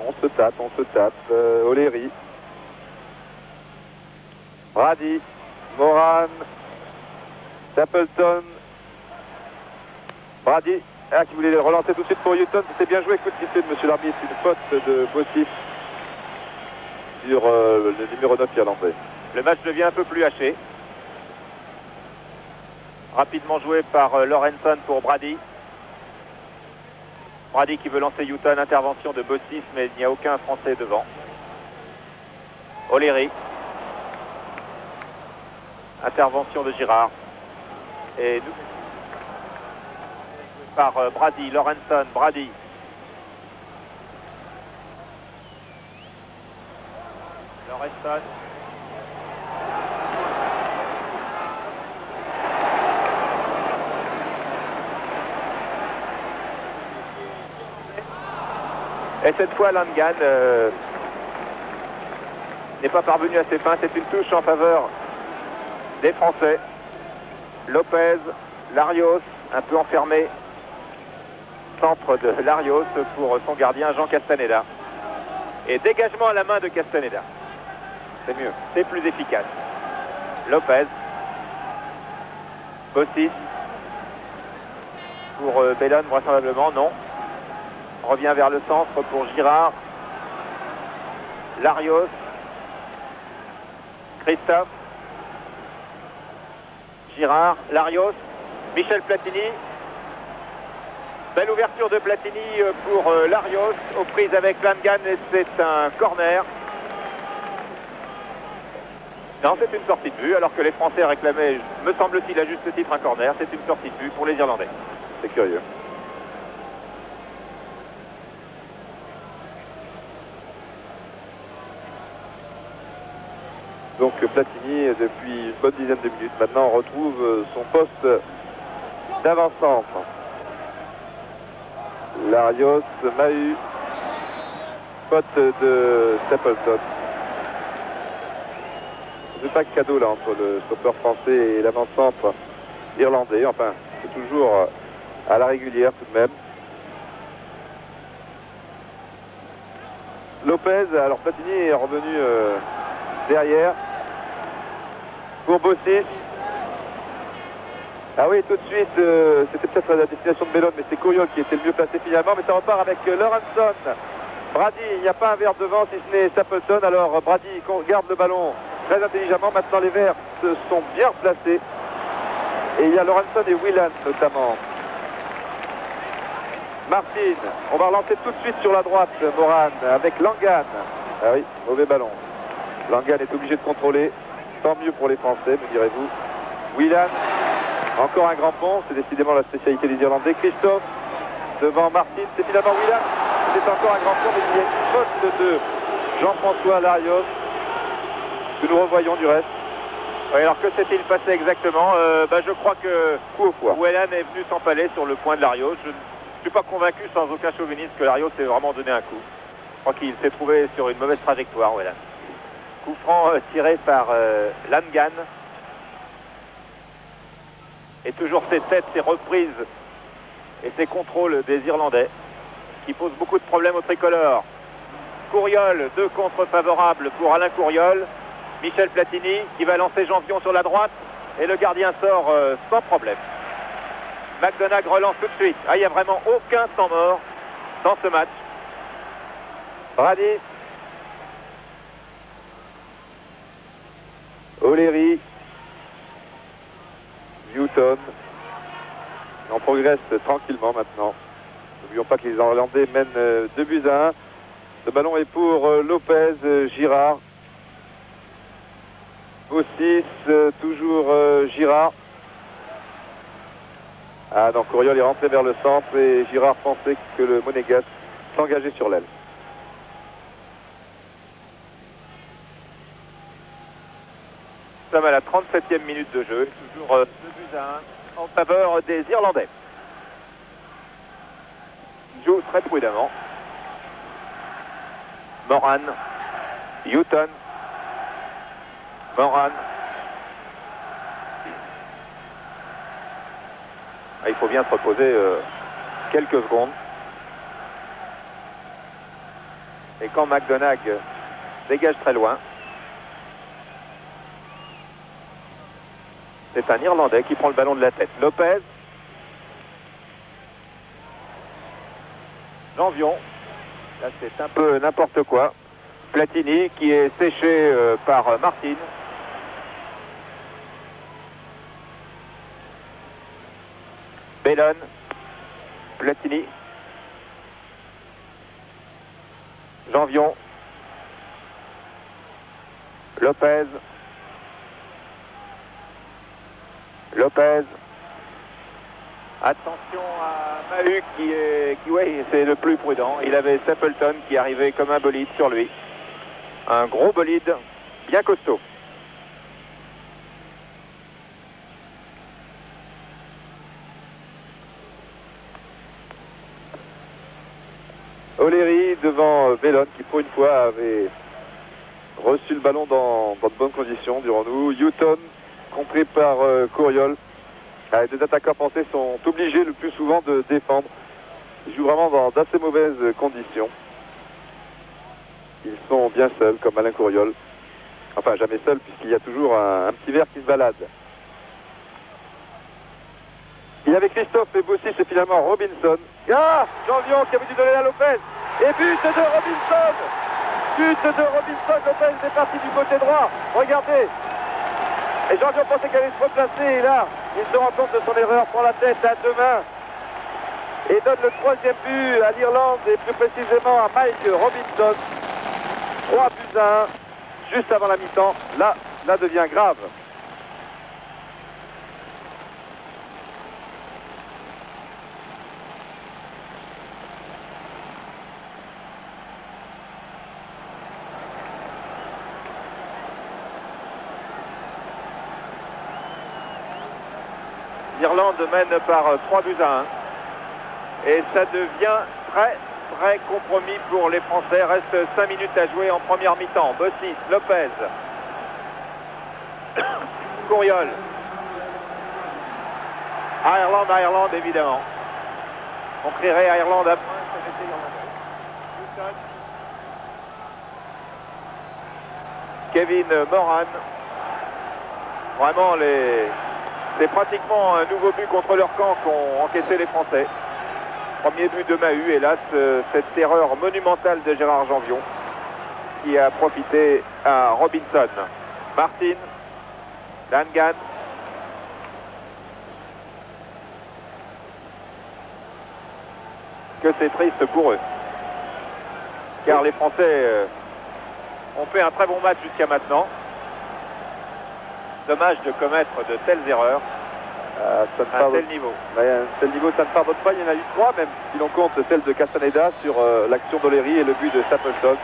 On se tape. O'Leary. Brady, Moran, Stapleton, Brady, qui voulait relancer tout de suite pour Houghton. C'était bien joué, coup de sifflet de monsieur l'arbitre, une faute de Bossis sur le numéro 9 irlandais. Le match devient un peu plus haché. Rapidement joué par Lorenson pour Brady. Brady qui veut lancer Houghton, intervention de Bossis, mais il n'y a aucun Français devant. O'Leary. Intervention de Girard. Et nous par Brady, Lorenson, Brady. Lorenson. Et cette fois, Langan n'est pas parvenu à ses fins. C'est une touche en faveur des Français. Lopez, Larios, un peu enfermé. Centre de Larios pour son gardien Jean Castaneda. Et dégagement à la main de Castaneda. C'est mieux, c'est plus efficace. Lopez. Bossis. Pour Bellon, vraisemblablement, non. On revient vers le centre pour Girard. Larios. Christophe. Girard, Larios, Michel Platini. Belle ouverture de Platini pour Larios, aux prises avec Langan, et c'est un corner. Non, c'est une sortie de but, alors que les Français réclamaient, me semble-t-il à juste titre, un corner. C'est une sortie de but pour les Irlandais. C'est curieux. Donc Platini, depuis une bonne dizaine de minutes, maintenant retrouve son poste d'avant-centre. Larios, Mahut, faute de Stapleton. C'est pas de cadeau là entre le stopper français et l'avant-centre irlandais. Enfin, c'est toujours à la régulière tout de même. Lopez, alors Platini est revenu derrière pour Bossis. Ah oui, tout de suite, c'était peut-être la destination de Bellon, mais c'est Couriol qui était le mieux placé finalement. Mais ça repart avec Lorenson. Brady, il n'y a pas un verre devant si ce n'est Stapleton. Alors Brady garde le ballon très intelligemment. Maintenant les verts se sont bien placés. Et il y a Lorenson et Whelan notamment. Martin, on va relancer tout de suite sur la droite, Moran, avec Langan. Ah oui, mauvais ballon. Langan est obligé de contrôler. Tant mieux pour les Français, me direz-vous. Whelan, encore un grand pont, c'est décidément la spécialité des Irlandais. Christophe, devant Martin, c'est finalement Whelan. C'est encore un grand pont, mais il y a une faute de Jean-François Larios, que nous revoyons du reste. Oui, alors que s'est-il passé exactement? Je crois que Whelan est venu s'empaler sur le point de Larios. Je ne suis pas convaincu, sans aucun chauvinisme, que Larios ait vraiment donné un coup. Je crois qu'il s'est trouvé sur une mauvaise trajectoire, Whelan. Coup franc tiré par Langan. Et toujours ces têtes, ces reprises et ces contrôles des Irlandais qui posent beaucoup de problèmes au tricolore. Couriol, 2 contre favorables pour Alain Couriol. Michel Platini qui va lancer Jean-Vion sur la droite et le gardien sort sans problème. McDonagh relance tout de suite. Ah, il n'y a vraiment aucun temps mort dans ce match. Brady. O'Leary. Houghton. On progresse tranquillement maintenant. N'oublions pas que les Irlandais mènent 2 buts à 1. Le ballon est pour Lopez, Girard. Au 6, toujours Girard. Ah non, Courriol est rentré vers le centre et Girard pensait que le Monégasque s'engageait sur l'aile. Nous sommes à la 37e minute de jeu, toujours 2 buts à 1 en faveur des Irlandais. Ils jouent très prudemment. Moran, Houghton, Moran. Il faut bien se reposer quelques secondes. Et quand McDonagh dégage très loin, c'est un Irlandais qui prend le ballon de la tête. Lopez. Janvion. Là, c'est un peu n'importe quoi. Platini qui est séché par Martin. Bellon. Platini. Janvion. Lopez. Lopez. Attention à Mahut qui c'est le plus prudent. Il avait Stapleton qui arrivait comme un bolide sur lui. Un gros bolide, bien costaud. O'Leary devant Bellon qui pour une fois avait reçu le ballon dans de bonnes conditions durant nous. Houghton contré par Courriol. Les deux attaquants français sont obligés le plus souvent de défendre. Ils jouent vraiment dans d'assez mauvaises conditions. Ils sont bien seuls, comme Alain Courriol. Enfin, jamais seuls, puisqu'il y a toujours un petit verre qui se balade. Il y avait Christophe et Bossis et finalement Robinson. Ah, Janvion qui avait dû donner à Lopez. Et but de Robinson. But de Robinson. Lopez est parti du côté droit. Regardez. Et Janvion pensait qu'elle allait se replacer. Et là, il se rend compte de son erreur, prend la tête à deux mains. Et donne le troisième but à l'Irlande et plus précisément à Mike Robinson. 3 buts à 1, juste avant la mi-temps. Là devient grave. L'Irlande mène par 3 buts à 1. Et ça devient très compromis pour les Français. Reste 5 minutes à jouer en première mi-temps. Bossis, Lopez, Courriol. Ireland évidemment. On crierait Ireland après. Kevin Moran. Vraiment c'est pratiquement un nouveau but contre leur camp qu'ont encaissé les Français. Premier but de Mahut, hélas, cette erreur monumentale de Gérard Janvion qui a profité à Robinson. Martin, Langan. Que c'est triste pour eux. Car les Français ont fait un très bon match jusqu'à maintenant. Dommage de commettre de telles erreurs à un tel niveau. À un tel niveau, ça ne pardonne pas. Il y en a eu 3, même si l'on compte celle de Castaneda sur l'action d'O'Leary et le but de Stapleton.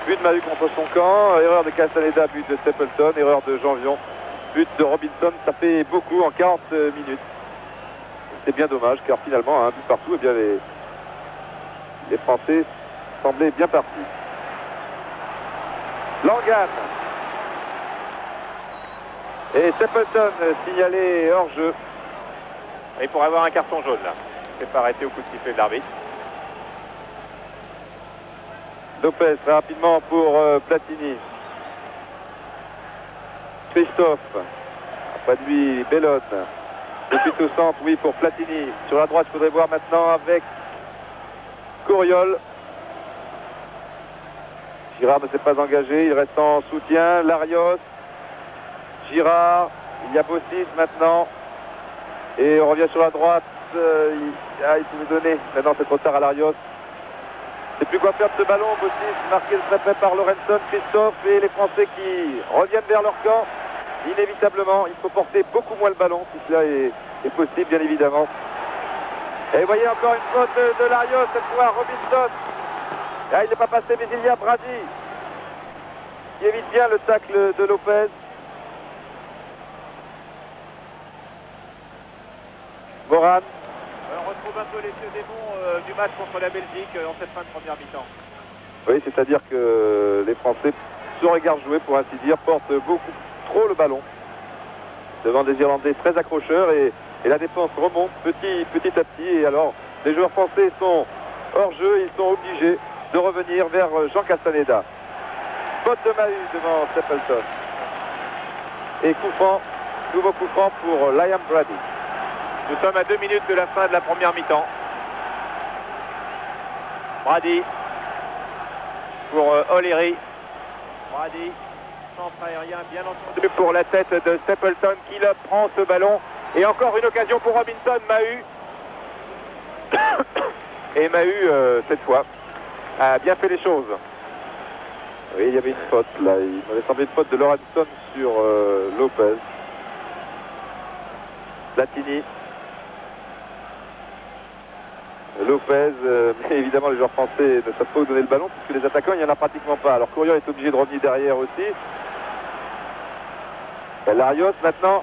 But de Mahut contre son camp, erreur de Castaneda, but de Stapleton, erreur de Janvion, but de Robinson. Ça fait beaucoup en 40 minutes. C'est bien dommage, car finalement, un but partout, eh bien les Français semblaient bien partis. Langan. Et Stapleton signalé hors jeu. Et pour avoir un carton jaune là. C'est pas arrêté au coup de sifflet de l'arbitre. Lopez très rapidement pour Platini. Christophe. Après de lui, Bellon. Depuis au centre, oui, pour Platini. Sur la droite, il faudrait voir maintenant avec Courriol. Girard ne s'est pas engagé, il reste en soutien. Larios. Girard, il y a Bossis maintenant. Et on revient sur la droite. Il pouvait donner. Maintenant, c'est trop tard à Larios. C'est plus quoi faire de ce ballon. Bossis marqué très près par Lorenson, Christophe et les Français qui reviennent vers leur camp. Inévitablement, il faut porter beaucoup moins le ballon si cela est possible, bien évidemment. Et vous voyez encore une faute de Larios, cette fois Robinson. Là, il n'est pas passé, mais il y a Brady qui évite bien le tacle de Lopez. Moran. On retrouve un peu les vieux démons du match contre la Belgique en cette fin de première mi-temps. Oui, c'est-à-dire que les Français se regardent jouer, pour ainsi dire, portent beaucoup trop le ballon devant des Irlandais très accrocheurs et la défense remonte petit à petit. Et alors, les joueurs français sont hors jeu, ils sont obligés de revenir vers Jean Castaneda. Faute de Mahut devant Stapleton. Et coup franc, nouveau coup franc pour Liam Brady. Nous sommes à 2 minutes de la fin de la première mi-temps. Brady pour O'Leary. Brady, centre aérien bien entendu pour la tête de Stapleton qui là prend ce ballon. Et encore une occasion pour Robinson, Mahut. Et Mahut, cette fois, a bien fait les choses. Oui, il y avait une faute là. Il m'avait semblé une faute de Lorenson sur Lopez. Platini. Lopez, mais évidemment les joueurs français ne savent pas où donner le ballon puisque les attaquants il n'y en a pratiquement pas. Alors Courion est obligé de revenir derrière aussi. Larios maintenant,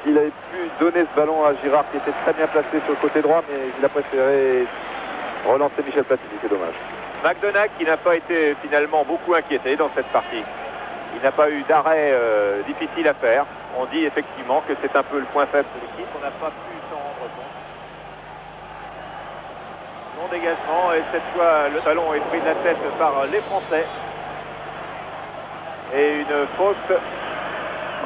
il avait pu donner ce ballon à Girard qui était très bien placé sur le côté droit, mais il a préféré relancer Michel Platini, c'est dommage. McDonagh qui n'a pas été finalement beaucoup inquiété dans cette partie. Il n'a pas eu d'arrêt difficile à faire. On dit effectivement que c'est un peu le point faible de l'équipe. On n'a pas pu s'en rendre compte. Long dégagement et cette fois le ballon est pris de la tête par les Français. Et une faute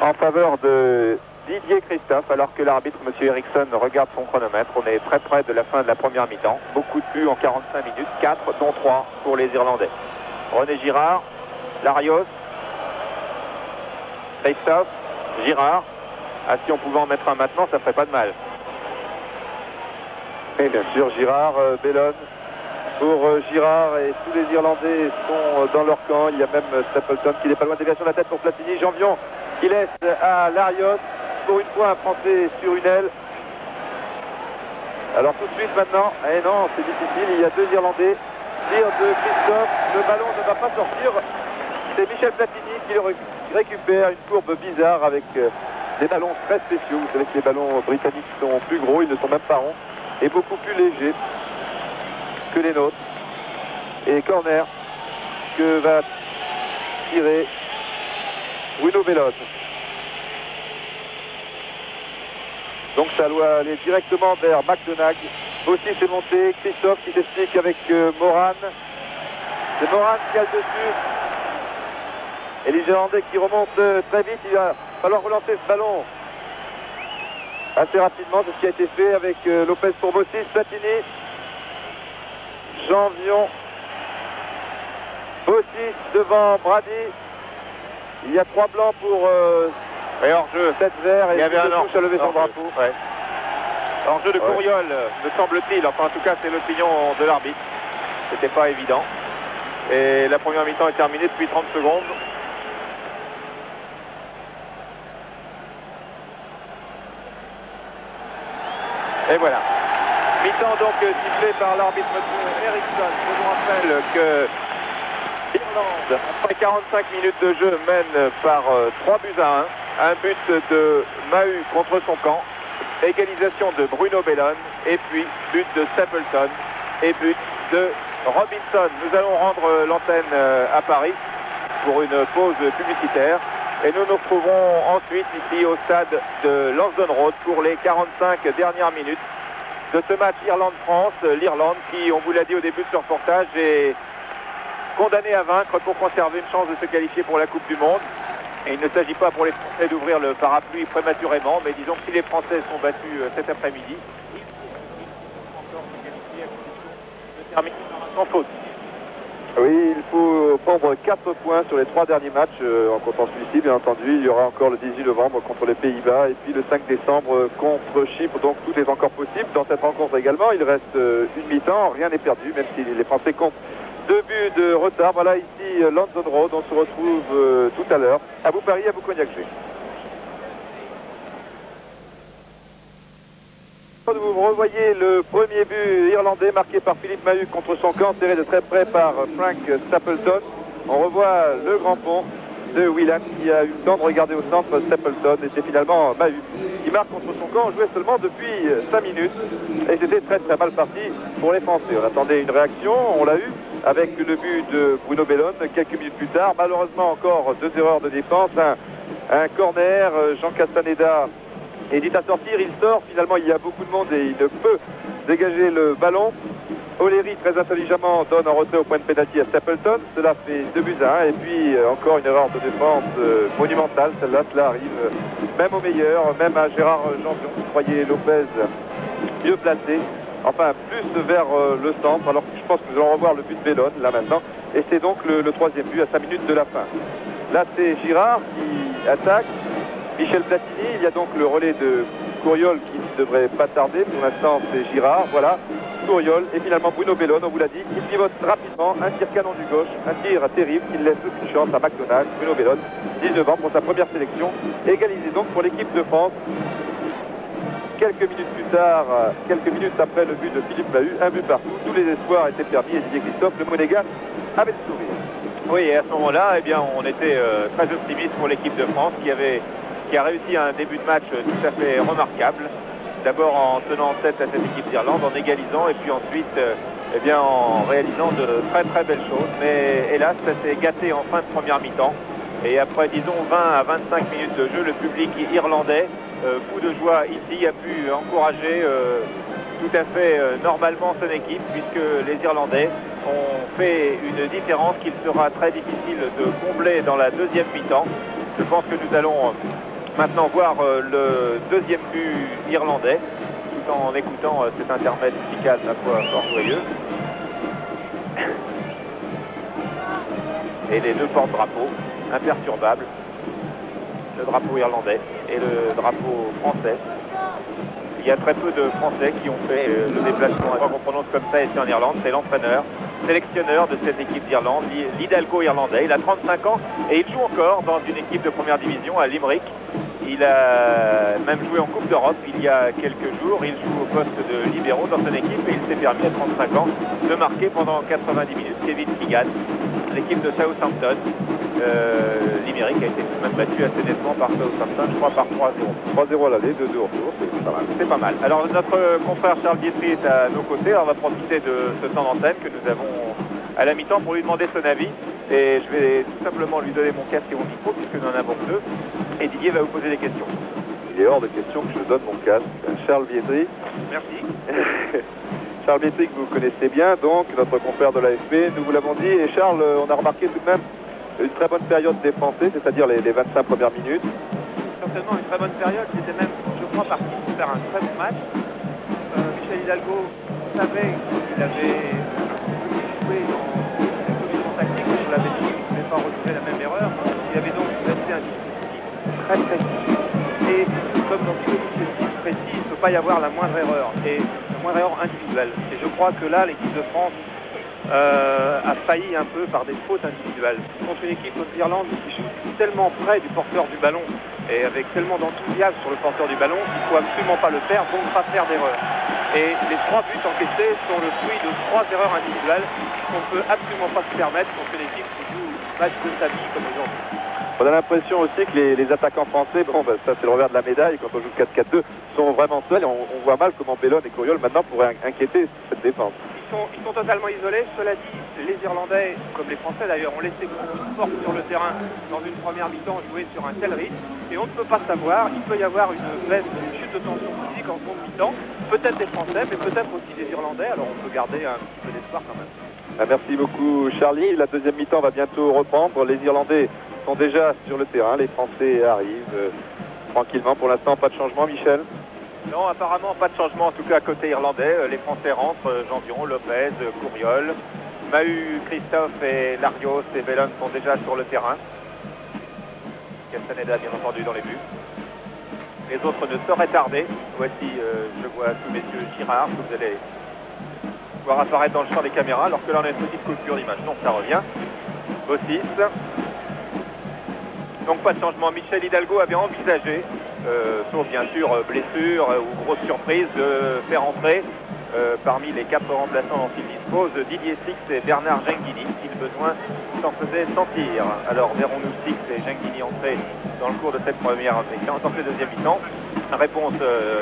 en faveur de Didier Christophe alors que l'arbitre M. Eriksson regarde son chronomètre. On est très près de la fin de la première mi-temps. Beaucoup de buts en 45 minutes, 4 dont 3 pour les Irlandais. René Girard, Larios, Christophe, Girard. Si on pouvait en mettre un maintenant, ça ferait pas de mal. Et bien sûr, Girard, Bellone pour Girard et tous les Irlandais sont dans leur camp. Il y a même Stapleton qui n'est pas loin de déviation de la tête pour Platini. Janvion qui laisse à Larios. Pour une fois un Français sur une aile. Alors tout de suite maintenant, eh non, c'est difficile. Il y a deux Irlandais. Tir de Christophe. Le ballon ne va pas sortir. C'est Michel Platini qui le récupère. Une courbe bizarre avec des ballons très spéciaux. Vous savez que les ballons britanniques sont plus gros, ils ne sont même pas ronds. Et beaucoup plus léger que les nôtres. Et corner que va tirer Bruno Bellone. Donc ça doit aller directement vers McDonagh. Aussi c'est monté, Christophe qui s'explique avec Moran. C'est Moran qui a le dessus. Et les Irlandais qui remontent très vite. Il va falloir relancer ce ballon assez rapidement, c'est ce qui a été fait avec Lopez pour Bossis, Platini, Janvion, Bossis devant Brady. Il y a 3 blancs pour hors-jeu, 7 verts et il y avait un touche à lever son drapeau. Ouais. Hors-jeu de Couriol, me semble-t-il. Enfin, en tout cas, c'est l'opinion de l'arbitre. C'était pas évident. Et la première mi-temps est terminée depuis 30 secondes. Et voilà. Mi-temps donc sifflé par l'arbitre Eriksson. Je vous rappelle que l'Irlande, après 45 minutes de jeu, mène par 3 buts à 1. Un but de Mahut contre son camp. Égalisation de Bruno Bellone. Et puis but de Stapleton. Et but de Robinson. Nous allons rendre l'antenne à Paris pour une pause publicitaire. Et nous nous retrouvons ensuite ici au stade de Lansdowne Road pour les 45 dernières minutes de ce match Irlande-France. L'Irlande qui, on vous l'a dit au début de ce reportage, est condamnée à vaincre pour conserver une chance de se qualifier pour la Coupe du Monde. Et il ne s'agit pas pour les Français d'ouvrir le parapluie prématurément, mais disons que si les Français sont battus cet après-midi, ils pourront encore se qualifier à condition de terminer sans faute. Oui, il faut prendre 4 points sur les 3 derniers matchs, en comptant celui-ci, bien entendu. Il y aura encore le 18 novembre contre les Pays-Bas et puis le 5 décembre contre Chypre. Donc tout est encore possible. Dans cette rencontre également, il reste une mi-temps. Rien n'est perdu, même si les Français comptent 2 buts de retard. Voilà ici London Road. On se retrouve tout à l'heure à Paris, à Cognac-G. Vous revoyez le premier but irlandais marqué par Philippe Mahut contre son camp, tiré de très près par Frank Stapleton. On revoit le grand pont de Whelan qui a eu le temps de regarder au centre Stapleton, et c'est finalement Mahut qui marque contre son camp. On jouait seulement depuis 5 minutes et c'était très très mal parti pour les Français. On attendait une réaction, on l'a eu avec le but de Bruno Bellone quelques minutes plus tard. Malheureusement encore 2 erreurs de défense, un corner, Jean Castaneda hésite à sortir, il sort, finalement il y a beaucoup de monde et il ne peut dégager le ballon. O'Leary très intelligemment donne en retrait au point de pénalty à Stapleton, cela fait 2 buts à 1 et puis encore une erreur de défense monumentale, cela arrive même au meilleur, même à Gérard Jampion qui croyait Lopez mieux placé, enfin plus vers le centre, alors que je pense que nous allons revoir le but de Bellone là maintenant, et c'est donc le 3e but à 5 minutes de la fin. Là c'est Girard qui attaque, Michel Platini, il y a donc le relais de Couriol qui ne devrait pas tarder. Pour l'instant, c'est Girard, voilà, Couriol et finalement Bruno Bellone, on vous l'a dit. Il pivote rapidement, un tir canon du gauche, un tir terrible qui ne laisse aucune chance à McDonald. Bruno Bellone, 19 ans pour sa première sélection, égalisé donc pour l'équipe de France. Quelques minutes plus tard, quelques minutes après le but de Philippe Mahut, un but partout, tous les espoirs étaient permis et Didier Christophe, le Monégasque, avait le sourire. Oui, et à ce moment-là, eh bien, on était très optimiste pour l'équipe de France qui a réussi un début de match tout à fait remarquable. D'abord en tenant tête à cette équipe d'Irlande, en égalisant et puis ensuite eh bien, en réalisant de très très belles choses. Mais hélas, ça s'est gâté en fin de première mi-temps. Et après, disons, 20 à 25 minutes de jeu, le public irlandais, fou de joie ici, a pu encourager tout à fait normalement son équipe, puisque les Irlandais ont fait une différence qu'il sera très difficile de combler dans la deuxième mi-temps. Je pense que nous allons maintenant voir le 2e but irlandais, tout en écoutant cet intermède musical à la fois fort joyeux. Et les 2 porte-drapeaux, imperturbables, le drapeau irlandais et le drapeau français. Il y a très peu de Français qui ont fait le déplacement. On prononce comme ça ici en Irlande, c'est l'entraîneur, sélectionneur de cette équipe d'Irlande, l'Hidalgo irlandais. Il a 35 ans et il joue encore dans une équipe de première division à Limerick. Il a même joué en Coupe d'Europe il y a quelques jours. Il joue au poste de libéraux dans son équipe et il s'est permis à 35 ans de marquer pendant 90 minutes Kevin Keegan. L'équipe de Southampton, Limerick a été tout de même battu assez nettement par Southampton, je crois par 3-0. 3-0 à l'aller, 2-2 au retour, c'est pas mal. C'est pas mal. Alors notre confrère Charles Bietri est à nos côtés. Alors, on va profiter de ce temps d'antenne que nous avons à la mi-temps pour lui demander son avis. Et je vais tout simplement lui donner mon casque et mon micro puisque nous en avons que 2. Et Didier va vous poser des questions. Il est hors de question que je donne mon casque. Charles Bietri. Merci. Charles Bietri que vous connaissez bien, donc notre confrère de l'AFP, nous vous l'avons dit. Et Charles, on a remarqué tout de même une très bonne période des Français, c'est-à-dire les 25 premières minutes. Certainement une très bonne période, c'était même, je crois, parti pour faire un très bon match. Michel Hidalgo savait qu'il avait joué dans la commission tactique contre la Belgique, il ne voulait pas retrouver la même erreur. Il avait donc placé un dispositif très précis. Et comme dans tout dispositif précis, il ne peut pas y avoir la moindre erreur, et la moindre erreur individuelle. Et je crois que là, l'équipe de France a failli un peu par des fautes individuelles. Contre une équipe d'Irlande qui joue tellement près du porteur du ballon et avec tellement d'enthousiasme sur le porteur du ballon qu'il ne faut absolument pas le faire, donc pas faire d'erreur. Et les 3 buts encaissés sont le fruit de 3 erreurs individuelles qu'on ne peut absolument pas se permettre contre une équipe qui joue match de sa vie comme aujourd'hui. On a l'impression aussi que les attaquants français, bon, bah, ça c'est le revers de la médaille, quand on joue 4-4-2, sont vraiment seuls. Et on voit mal comment Bellone et Couriol maintenant pourraient inquiéter cette défense. Ils sont totalement isolés. Cela dit, les Irlandais, comme les Français d'ailleurs, ont laissé beaucoup de force sur le terrain dans une première mi-temps jouée sur un tel rythme. Et on ne peut pas savoir, il peut y avoir une baisse, une chute de tension physique en seconde mi-temps. Peut-être des Français, mais peut-être aussi des Irlandais. Alors on peut garder un petit peu d'espoir quand même. Merci beaucoup Charlie. La deuxième mi-temps va bientôt reprendre. Les Irlandais sont déjà sur le terrain. Les Français arrivent tranquillement. Pour l'instant, pas de changement, Michel? Non, apparemment pas de changement, en tout cas côté irlandais. Les Français rentrent, Jampion, Lopez, Couriol, Mahut, Christophe et Larios et Bellone sont déjà sur le terrain. Castaneda bien entendu dans les buts. Les autres ne sauraient tarder. Voici, je vois sous mes yeux Girard, que vous allez voir apparaître dans le champ des caméras, alors que là on a une petite coupure d'image. Donc ça revient. Au 6. Donc pas de changement. Michel Hidalgo avait envisagé, sauf bien sûr blessure ou grosse surprise, de faire entrer parmi les 4 remplaçants dont il dispose Didier Six et Bernard Genghini, si le besoin s'en faisait sentir. Alors verrons-nous Six et Genghini entrer dans le cours de cette première mi-temps, dans le deuxième mi-temps. Réponse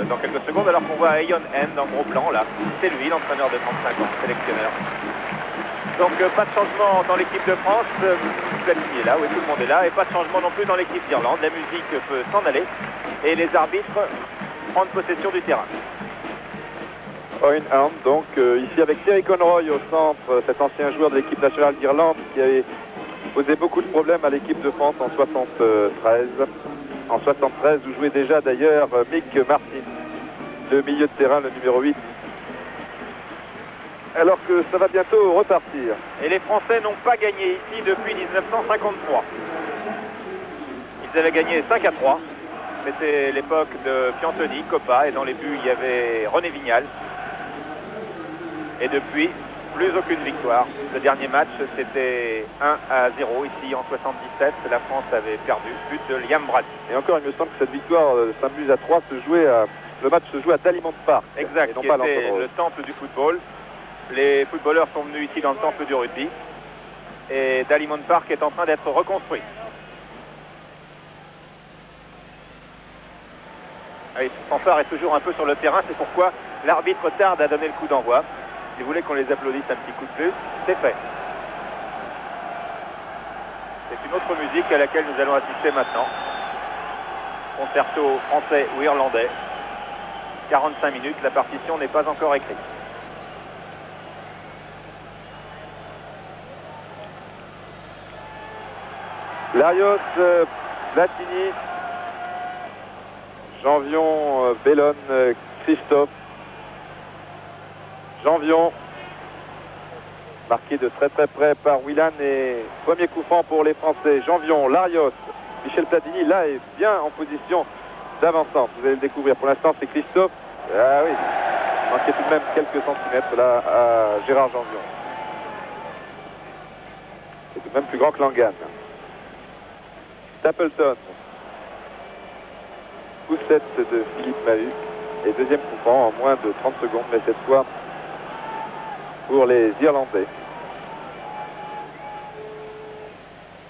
dans quelques secondes, alors qu'on voit Ayon N dans le gros plan là. C'est lui, l'entraîneur de 35 ans, sélectionneur. Donc pas de changement dans l'équipe de France, Platini est là, oui, tout le monde est là, et pas de changement non plus dans l'équipe d'Irlande. La musique peut s'en aller et les arbitres prendre possession du terrain. Owen Hand, donc ici avec Thierry Conroy au centre, cet ancien joueur de l'équipe nationale d'Irlande qui avait posé beaucoup de problèmes à l'équipe de France en 73. En 73, où jouait déjà d'ailleurs Mick Martin, le milieu de terrain, le numéro 8. Alors que ça va bientôt repartir. Et les Français n'ont pas gagné ici depuis 1953. Ils avaient gagné 5-3. C'était l'époque de Piantoni, Coppa, et dans les buts, il y avait René Vignal. Et depuis, plus aucune victoire. Le dernier match, c'était 1-0 ici en 77. La France avait perdu, but de Liam Brady. Et encore, il me semble que cette victoire, s'amuse à 3, le match se jouait à Dalymount Park. Exact, qui était le temple du football. Les footballeurs sont venus ici dans le temple du rugby. Et Dalymount Park est en train d'être reconstruit. Allez, Fanfare est toujours un peu sur le terrain, c'est pourquoi l'arbitre tarde à donner le coup d'envoi. Si vous voulez qu'on les applaudisse un petit coup de plus, c'est fait. C'est une autre musique à laquelle nous allons assister maintenant. Concerto français ou irlandais. 45 minutes, la partition n'est pas encore écrite. Larios, Platini, Janvion, Bellone, Christophe. Janvion, marqué de très très près par Willan, et premier coup franc pour les Français. Janvion, Larios, Michel Platini, là est bien en position d'avancante. Vous allez le découvrir. Pour l'instant, c'est Christophe. Ah oui, manquait tout de même quelques centimètres là à Gérard Janvion. C'est tout de même plus grand que Langan. Stapleton. Poussette de Philippe Mahut. Et deuxième coup franc en moins de 30 secondes, mais cette fois pour les Irlandais.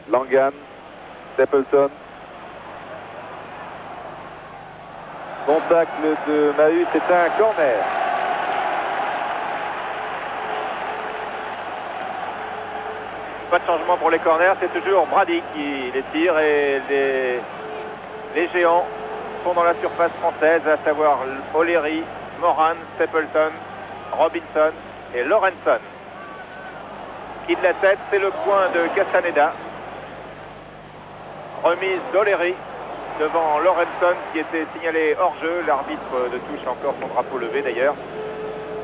Langan, Stapleton. Bon tacle de Mahut, c'est un corner. Pas de changement pour les corners, c'est toujours Brady qui les tire et les géants sont dans la surface française, à savoir O'Leary, Moran, Stapleton, Robinson et Lorenson. Qui de la tête, c'est le point de Castaneda. Remise d'O'Leary devant Lorenson qui était signalé hors-jeu. L'arbitre de touche a encore son drapeau levé d'ailleurs.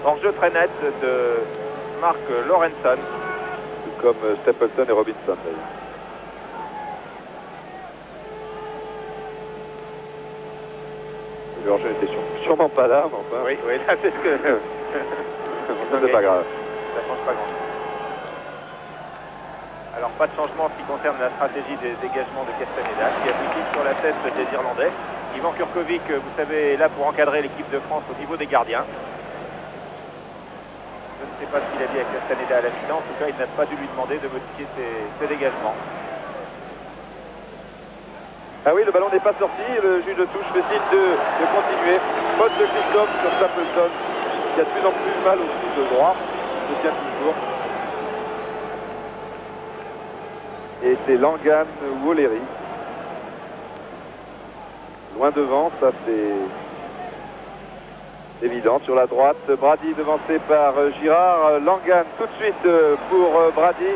Hors-jeu très net de Mark Lorenson. Tout comme Stapleton et Robinson d'ailleurs. Le hors-jeu n'était sûrement pas là, mais enfin... Oui, oui, là c'est ce que... Ça, c'est pas grave. Ça change pas grand-chose. Alors pas de changement en ce qui concerne la stratégie des dégagements de Castaneda, qui applique sur la tête des Irlandais. Ivan Kurkovic, vous savez, est là pour encadrer l'équipe de France au niveau des gardiens. Je ne sais pas ce qu'il a dit avec Castaneda à la mi-temps. En tout cas, il n'a pas dû lui demander de modifier ses dégagements. Ah oui, le ballon n'est pas sorti. Le juge de touche fait signe de continuer. Faute de Christophe sur Stapleton, qui a de plus en plus mal au coude droit. Il tient toujours. Et c'est Langan ou O'Leary. Loin devant, ça c'est évident. Sur la droite, Brady devancé par Girard. Langan tout de suite pour Brady.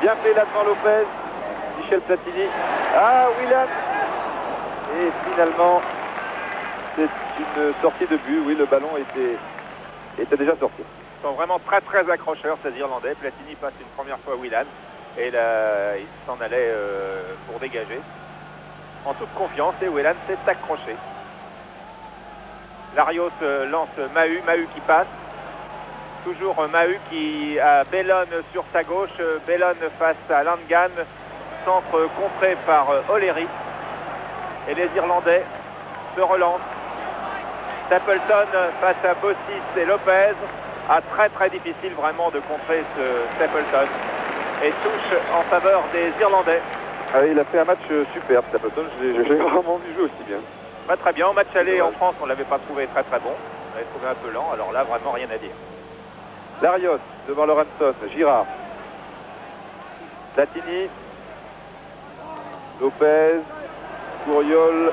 Bien fait là devant Lopez. Michel Platini. Ah, Willan. Et finalement, c'est une sortie de but. Oui, le ballon était déjà sorti. Ils sont vraiment très très accrocheurs ces Irlandais. Platini passe une première fois à Whelan et là il s'en allait pour dégager. En toute confiance et Whelan s'est accroché. Larios lance Mahut, Mahut qui passe. Toujours Mahut qui a Bellon sur sa gauche. Bellon face à Langan. Centre contré par O'Leary. Et les Irlandais se relancent. Stapleton face à Bossis et Lopez. Très très difficile vraiment de contrer ce Stapleton. Et touche en faveur des Irlandais. Ah oui, il a fait un match superbe, Stapleton. J'ai vraiment vu jouer aussi bien. Pas très bien. Au match aller en France, on ne l'avait pas trouvé très très bon. On l'avait trouvé un peu lent. Alors là, vraiment rien à dire. Larios devant Lorenson. Girard. Platini. Lopez. Couriol.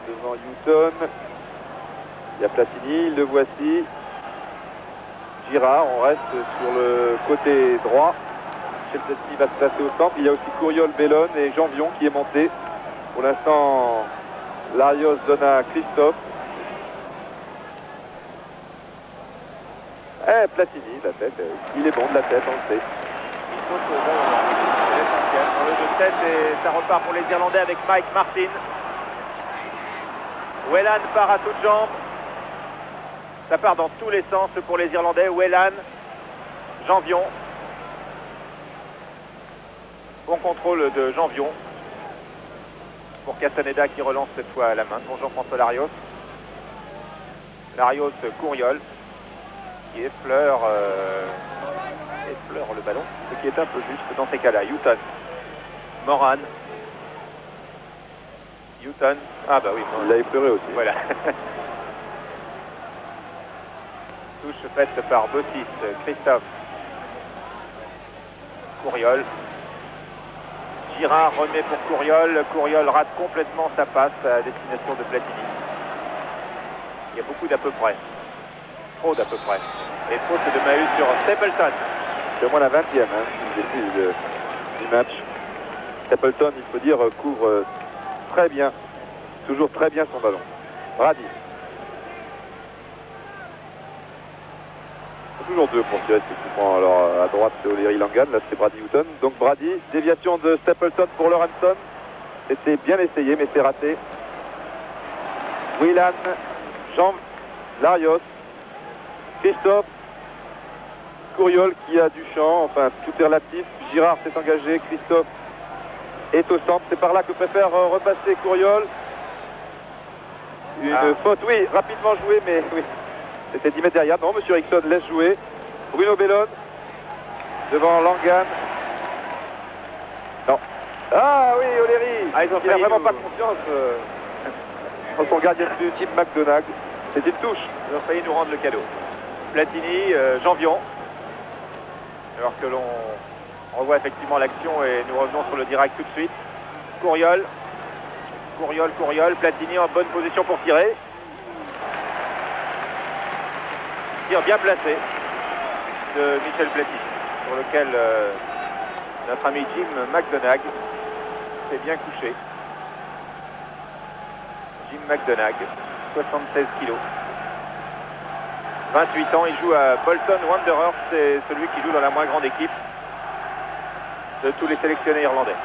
Devant Houghton. Il y a Platini. Le voici. Girard. On reste sur le côté droit. Chelsea va se placer au centre. Il y a aussi Couriol, Bellon et Janvion qui est monté. Pour l'instant, Larios donne à Christophe. Platini, la tête. Il est bon de la tête, on le sait. Il saute au bon moment. C'est l'essentiel. Dans le jeu de tête et ça repart pour les Irlandais avec Mike Martin. Whelan part à toutes jambes. Ça part dans tous les sens pour les Irlandais. Whelan, Janvion. Bon contrôle de Janvion. Pour Castaneda qui relance cette fois à la main pour Jean-François Larios. Larios, Couriol qui effleure le ballon, ce qui est un peu juste dans ces cas-là. Houghton, Moran. Houghton, ah bah oui, il l'a effleuré aussi. Voilà. Touche faite par Bossis, Christophe, Couriol. Girard remet pour Couriol. Couriol rate complètement sa passe à destination de Platini. Il y a beaucoup d'à peu près. Trop d'à peu près. Et faute de Mahut sur Stapleton. C'est au moins la 20e du match. Stapleton, il faut dire, couvre très bien. Toujours très bien son ballon. Brady. Toujours deux pour tirer ce coup franc. Alors à droite c'est O'Leary Langan, là c'est Brady Houghton. Donc Brady, déviation de Stapleton pour Lorenson. C'était bien essayé mais c'est raté. Whelan, Jean, Larios, Christophe, Couriol qui a du champ, enfin tout est relatif. Girard s'est engagé, Christophe est au centre. C'est par là que préfère repasser Couriol. Une faute, oui, rapidement joué, mais oui. C'était 10 mètres derrière. Non, monsieur Eriksson laisse jouer. Bruno Bellon devant Langan. Non. Ah oui, O'Leary. Il n'a vraiment pas confiance en son gardien du type McDonagh. C'est une touche. Ils ont failli nous rendre le cadeau. Platini, Janvion. Alors que l'on revoit effectivement l'action et nous revenons sur le direct tout de suite. Couriol. Couriol. Platini en bonne position pour tirer. Tir bien placé de Michel Platini, sur lequel notre ami Jim McDonagh s'est bien couché. Jim McDonagh, 76 kilos. 28 ans, il joue à Bolton Wanderers, c'est celui qui joue dans la moins grande équipe de tous les sélectionnés irlandais.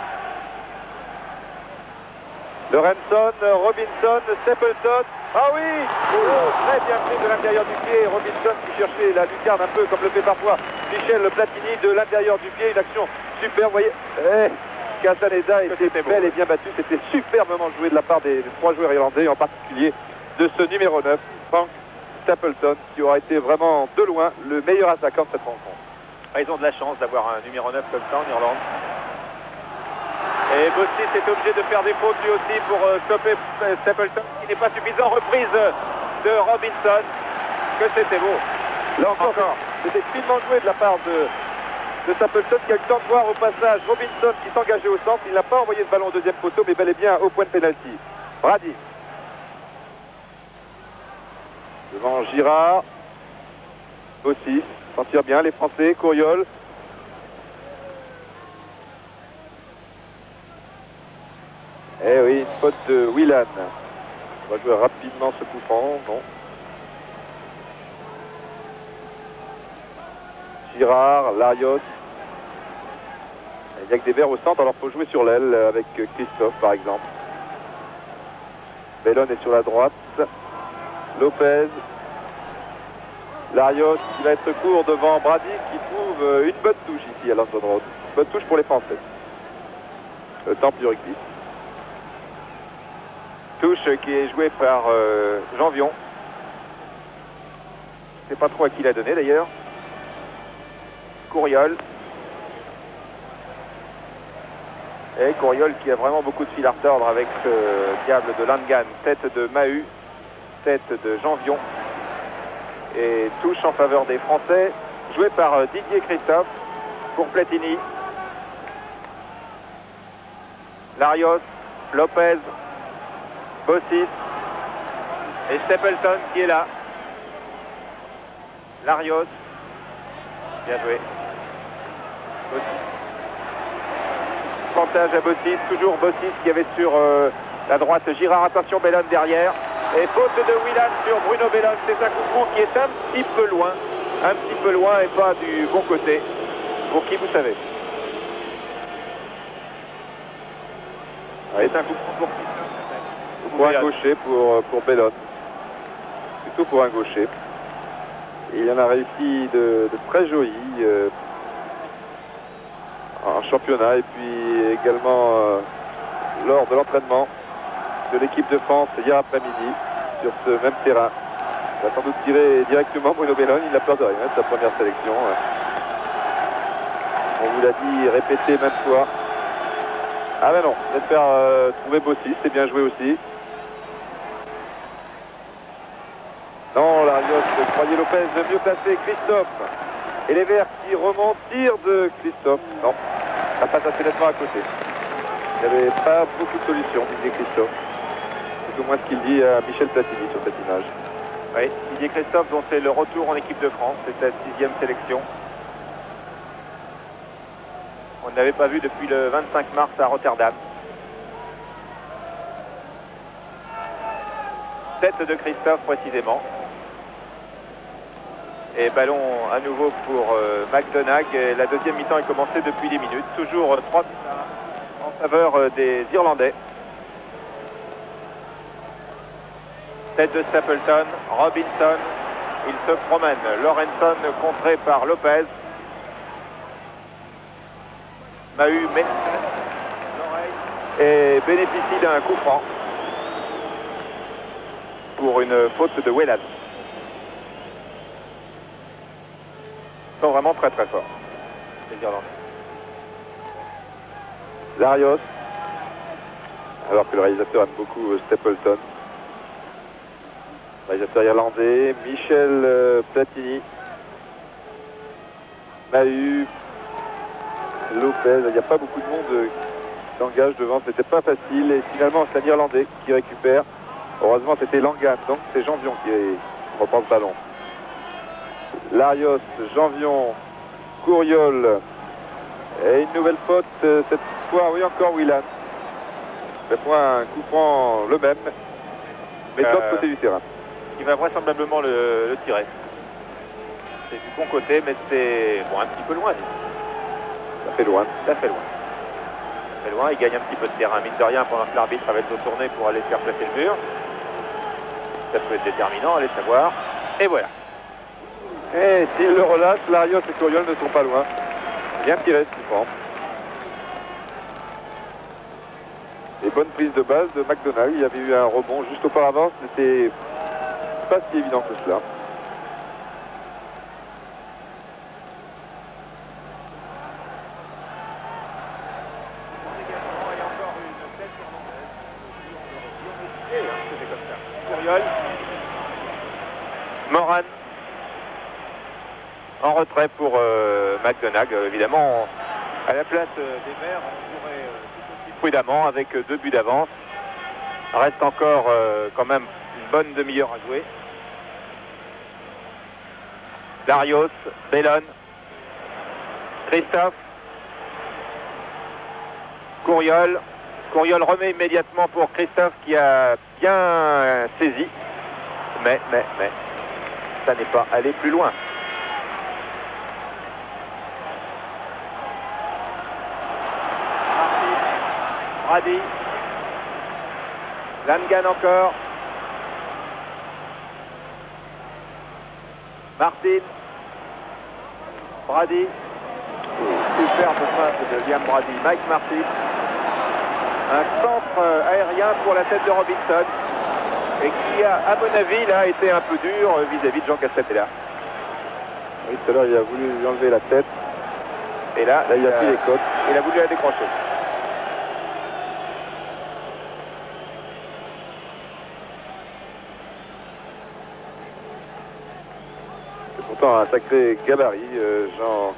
Lorenson, Robinson, Stapleton. Ah oui, très bien pris de l'intérieur du pied. Robinson qui cherchait la lucarne un peu comme le fait parfois Michel Platini de l'intérieur du pied. Une action super, vous voyez. Castaneda était bel et bien battu. C'était superbement joué de la part des trois joueurs irlandais, en particulier de ce numéro 9, Frank Stapleton, qui aura été vraiment de loin le meilleur attaquant de cette rencontre. Ils ont de la chance d'avoir un numéro 9 comme ça en Irlande. Et Bossis est obligé de faire des fautes lui aussi pour stopper Stapleton, qui n'est pas suffisant. Reprise de Robinson. Que c'était beau. Là encore. C'était finement joué de la part de Stapleton, qui a eu le temps de voir au passage Robinson qui s'engageait au centre. Il n'a pas envoyé ce ballon au deuxième poteau, mais bel et bien au point de pénalty. Brady. Devant Girard. Bossis. S'en tire bien les Français. Couriol. Eh oui, une faute de Whelan. On va jouer rapidement ce coup franc, non. Girard, Larios. Il n'y a que des verts au centre, alors il faut jouer sur l'aile avec Christophe par exemple. Bellone est sur la droite. Lopez. Larios qui va être court devant Brady qui trouve une bonne touche ici à London Road. Bonne touche pour les Français. Le temple du rugby. Touche qui est jouée par Janvion. Je ne sais pas trop à qui l'a donné d'ailleurs. Courriol. Et Courriol qui a vraiment beaucoup de fil à retordre avec ce diable de Langan. Tête de Mahut, tête de Janvion. Et touche en faveur des Français. Joué par Didier Christophe pour Platini. Larios, Lopez, Bossis et Stapleton qui est là. Larios, bien joué. Bossis. Avantage à Bossis, toujours Bossis qui avait sur la droite Girard, attention Bellone derrière. Et faute de Whelan sur Bruno Bellone, c'est un coup franc qui est un petit peu loin et pas du bon côté. Pour qui vous savez. C'est un coup franc pour qui? Pour un gaucher pour Bellone. Plutôt pour un gaucher. Et il en a réussi de très joli en championnat et puis également lors de l'entraînement de l'équipe de France hier après-midi sur ce même terrain. Il va sans doute tirer directement Bruno Bellone, il n'a peur de rien, sa première sélection. On vous l'a dit, répété même fois. Ah ben non, peut-être faire trouver Bossis, c'est bien joué aussi. Non, Larios, croyez Lopez mieux placé, Christophe. Et les Verts qui remontent, tir de Christophe. Non, ça passe assez nettement à côté. Il n'y avait pas beaucoup de solutions, Didier Christophe. C'est au moins ce qu'il dit à Michel Platini sur cette image. Oui, Didier Christophe dont c'est le retour en équipe de France, c'est sa 6e sélection. On ne l'avait pas vu depuis le 25 mars à Rotterdam. Tête de Christophe précisément. Et ballon à nouveau pour McDonagh. Et la deuxième mi-temps est commencée depuis 10 minutes. Toujours 3 buts en faveur des Irlandais. Tête de Stapleton, Robinson. Il se promène. Lorenson contré par Lopez. Mahut met l'oreille et bénéficie d'un coup franc pour une faute de Whelan. Ils sont vraiment très très forts, les Irlandais. Larios, alors que le réalisateur aime beaucoup Stapleton. Réalisateur irlandais, Michel Platini, Mahut, Lopez, il n'y a pas beaucoup de monde qui s'engage devant, c'était pas facile et finalement c'est un Irlandais qui récupère. Heureusement c'était Langan, donc c'est Janvion qui reprend le ballon. Larios, Janvion, Courriol et une nouvelle faute cette fois, oui encore Whelan. C'est pour un coup franc le même, mais de l'autre côté du terrain. Il va vraisemblablement le tirer. C'est du bon côté, mais c'est bon, un petit peu loin. Ça fait loin. Ça fait loin. Ça fait loin, il gagne un petit peu de terrain, mine de rien, pendant que l'arbitre avait le dos tourné pour aller faire placer le mur. Ça peut être déterminant, allez savoir. Et voilà. Et s'il le relâche, Larios et Courriol ne sont pas loin. Bien tiré, ce coup. Et bonne prise de base de McDonagh. Il y avait eu un rebond juste auparavant, c'était pas si évident que cela. Moran en retrait pour McDonagh. Évidemment, à la place des Verts, on pourrait tout aussi prudemment avec 2 buts d'avance. Reste encore quand même une bonne demi-heure à jouer. Larios, Bellone, Christophe, Courriol. Courriol remet immédiatement pour Christophe qui a bien saisi. Mais ça n'est pas allé plus loin. Brady. Langan encore. Martin. Brady. Superbe feinte de Liam Brady. Mike Martin. Un centre aérien pour la tête de Robinson. Et qui a, à mon avis, là, été un peu dur vis-à-vis de Jean Castella. Oui, tout à l'heure, il a voulu lui enlever la tête. Et là il a pris les côtes. Il a voulu la décrocher. C'est pourtant un sacré gabarit, Jean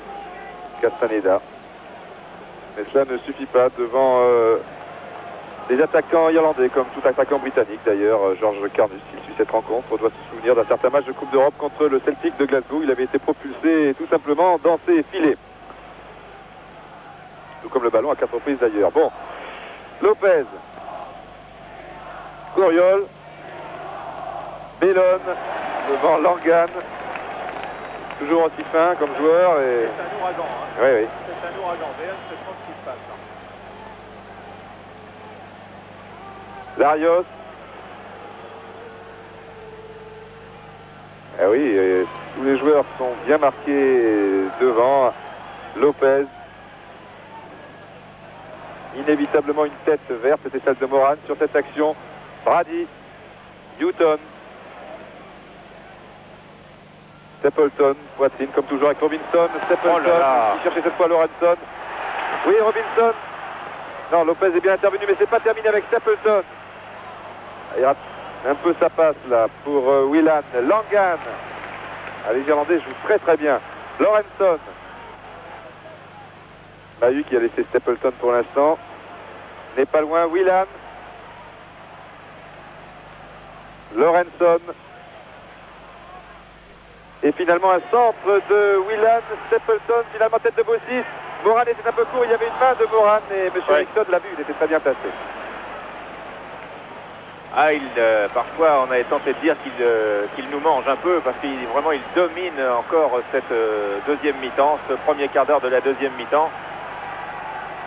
Castaneda. Mais cela ne suffit pas devant les attaquants irlandais, comme tout attaquant britannique d'ailleurs. George Carnus, qui suit cette rencontre, doit se souvenir d'un certain match de Coupe d'Europe contre le Celtic de Glasgow. Il avait été propulsé tout simplement dans ses filets. Tout comme le ballon à 4 reprises d'ailleurs. Bon, Lopez, Couriol, Bellone devant Langan, toujours aussi fin comme joueur. Et... C'est un ouragan. Hein. Oui, oui. C'est un ouragan. Bellone, c'est trop ce qui se passe. Là. Larios. Eh oui, et tous les joueurs sont bien marqués devant. Lopez. Inévitablement une tête verte, c'était celle de Moran sur cette action. Brady, Newton, Stapleton, poitrine comme toujours avec Robinson. Stapleton qui cherchait cette fois Lorenson. Oui, Robinson. Non, Lopez est bien intervenu, mais c'est pas terminé avec Stapleton. Il rate un peu sa passe là pour Whelan. Langan. Ah, les Irlandais jouent très très bien. Lorenson. Mahu qui a laissé Stapleton pour l'instant. N'est pas loin. Whelan. Lorenson. Et finalement un centre de Whelan. Stapleton, finalement tête de Bossis. Moran était un peu court, il y avait une main de Moran et M. Eriksson l'a vu, il était très bien placé. Ah, parfois on avait tenté de dire qu'il nous mange un peu parce qu'il vraiment il domine encore cette deuxième mi-temps, ce premier quart d'heure de la deuxième mi-temps.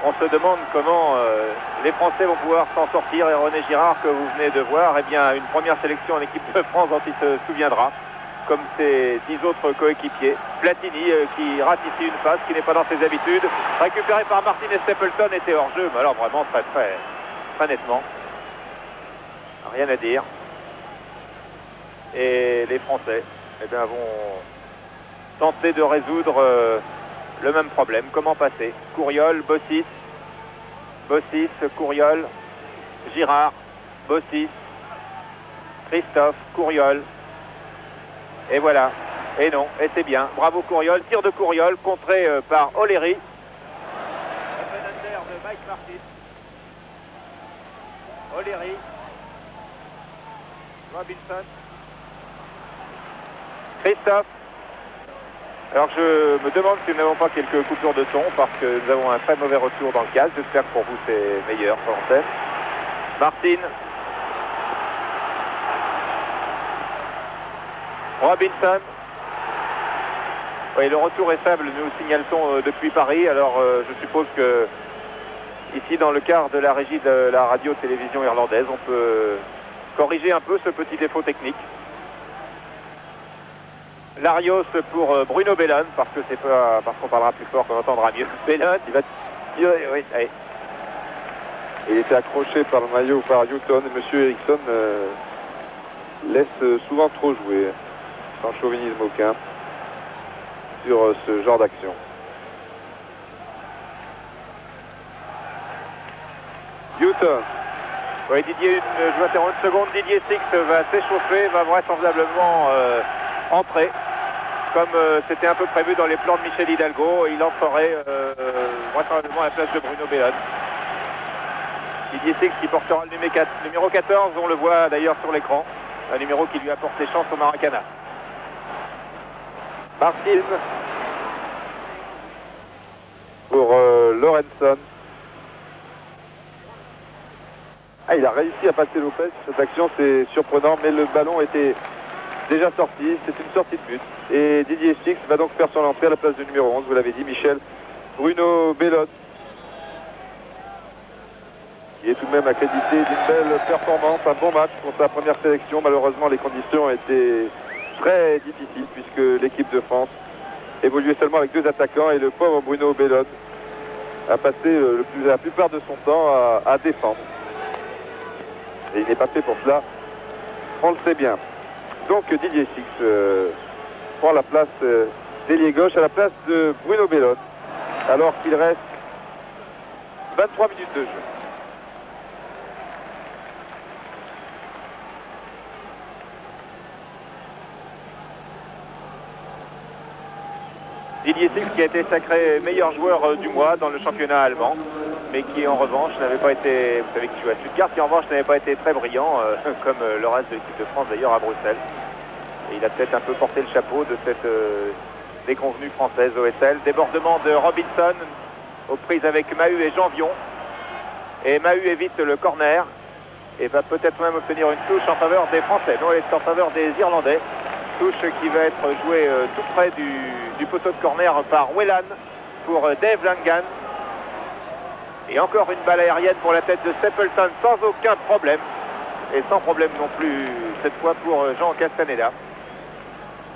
On se demande comment les Français vont pouvoir s'en sortir. Et René Girard, que vous venez de voir, eh bien une première sélection en équipe de France dont il se souviendra, comme ses 10 autres coéquipiers. Platini qui rate ici une passe qui n'est pas dans ses habitudes, récupéré par Martin et Stapleton, était hors jeu, mais alors vraiment très nettement. Rien à dire. Et les Français eh bien, vont tenter de résoudre le même problème. Comment passer? Couriol, Bossis, Couriol, Girard, Bossis, Christophe, Couriol. Et voilà. Et non, et c'est bien. Bravo Couriol. Tir de Couriol contré par O'Leary. Open under de Mike Martin. O'Leary. Robinson. Christophe. Alors je me demande si nous n'avons pas quelques coupures de son parce que nous avons un très mauvais retour dans le casque. J'espère que pour vous c'est meilleur sur l'antenne. Martin. Robinson. Oui, le retour est faible, nous signale-t-on depuis Paris. Alors je suppose que ici dans le quart de la régie de la radio-télévision irlandaise, on peut corriger un peu ce petit défaut technique. Larios pour Bruno Bellone, parce que c'est pas parce qu'on parlera plus fort qu'on entendra mieux. Bellone, il va tirer, oui, allez. Il était accroché par le maillot par Newton et M. Eriksson laisse souvent trop jouer, sans chauvinisme aucun, sur ce genre d'action. Newton. Oui, Didier, je vais interrompre une seconde. Didier Six va s'échauffer, va vraisemblablement entrer, comme c'était un peu prévu dans les plans de Michel Hidalgo. Il entrerait vraisemblablement à la place de Bruno Bellone. Didier Six qui portera le numéro 14, on le voit d'ailleurs sur l'écran, un numéro qui lui a porté chance au Maracana. Martin pour Lorenson. Ah, il a réussi à passer Lopez sur cette action, c'est surprenant, mais le ballon était déjà sorti, c'est une sortie de but. Et Didier Six va donc faire son entrée à la place du numéro 11, vous l'avez dit, Michel. Bruno Bellone. qui est tout de même accrédité d'une belle performance, un bon match pour sa première sélection. Malheureusement, les conditions étaient très difficiles puisque l'équipe de France évoluait seulement avec 2 attaquants et le pauvre Bruno Bellone a passé la plupart de son temps à défendre. Et il n'est pas fait pour cela, on le sait bien. Donc Didier Six prend la place d'ailier gauche à la place de Bruno Bellone, alors qu'il reste 23 minutes de jeu. Didier Six qui a été sacré meilleur joueur du mois dans le championnat allemand, mais qui en revanche n'avait pas été, vous savez qu'il joue à Stuttgart, qui en revanche n'avait pas été très brillant, comme le reste de l'équipe de France d'ailleurs à Bruxelles. Et il a peut-être un peu porté le chapeau de cette déconvenue française OSL. Débordement de Robinson aux prises avec Mahut et Janvion. Et Mahut évite le corner et va peut-être même obtenir une touche en faveur des Français. Non, elle est en faveur des Irlandais. Touche qui va être jouée tout près du poteau de corner par Whelan pour Dave Langan. Et encore une balle aérienne pour la tête de Stapleton sans aucun problème. Et sans problème non plus cette fois pour Jean Castaneda.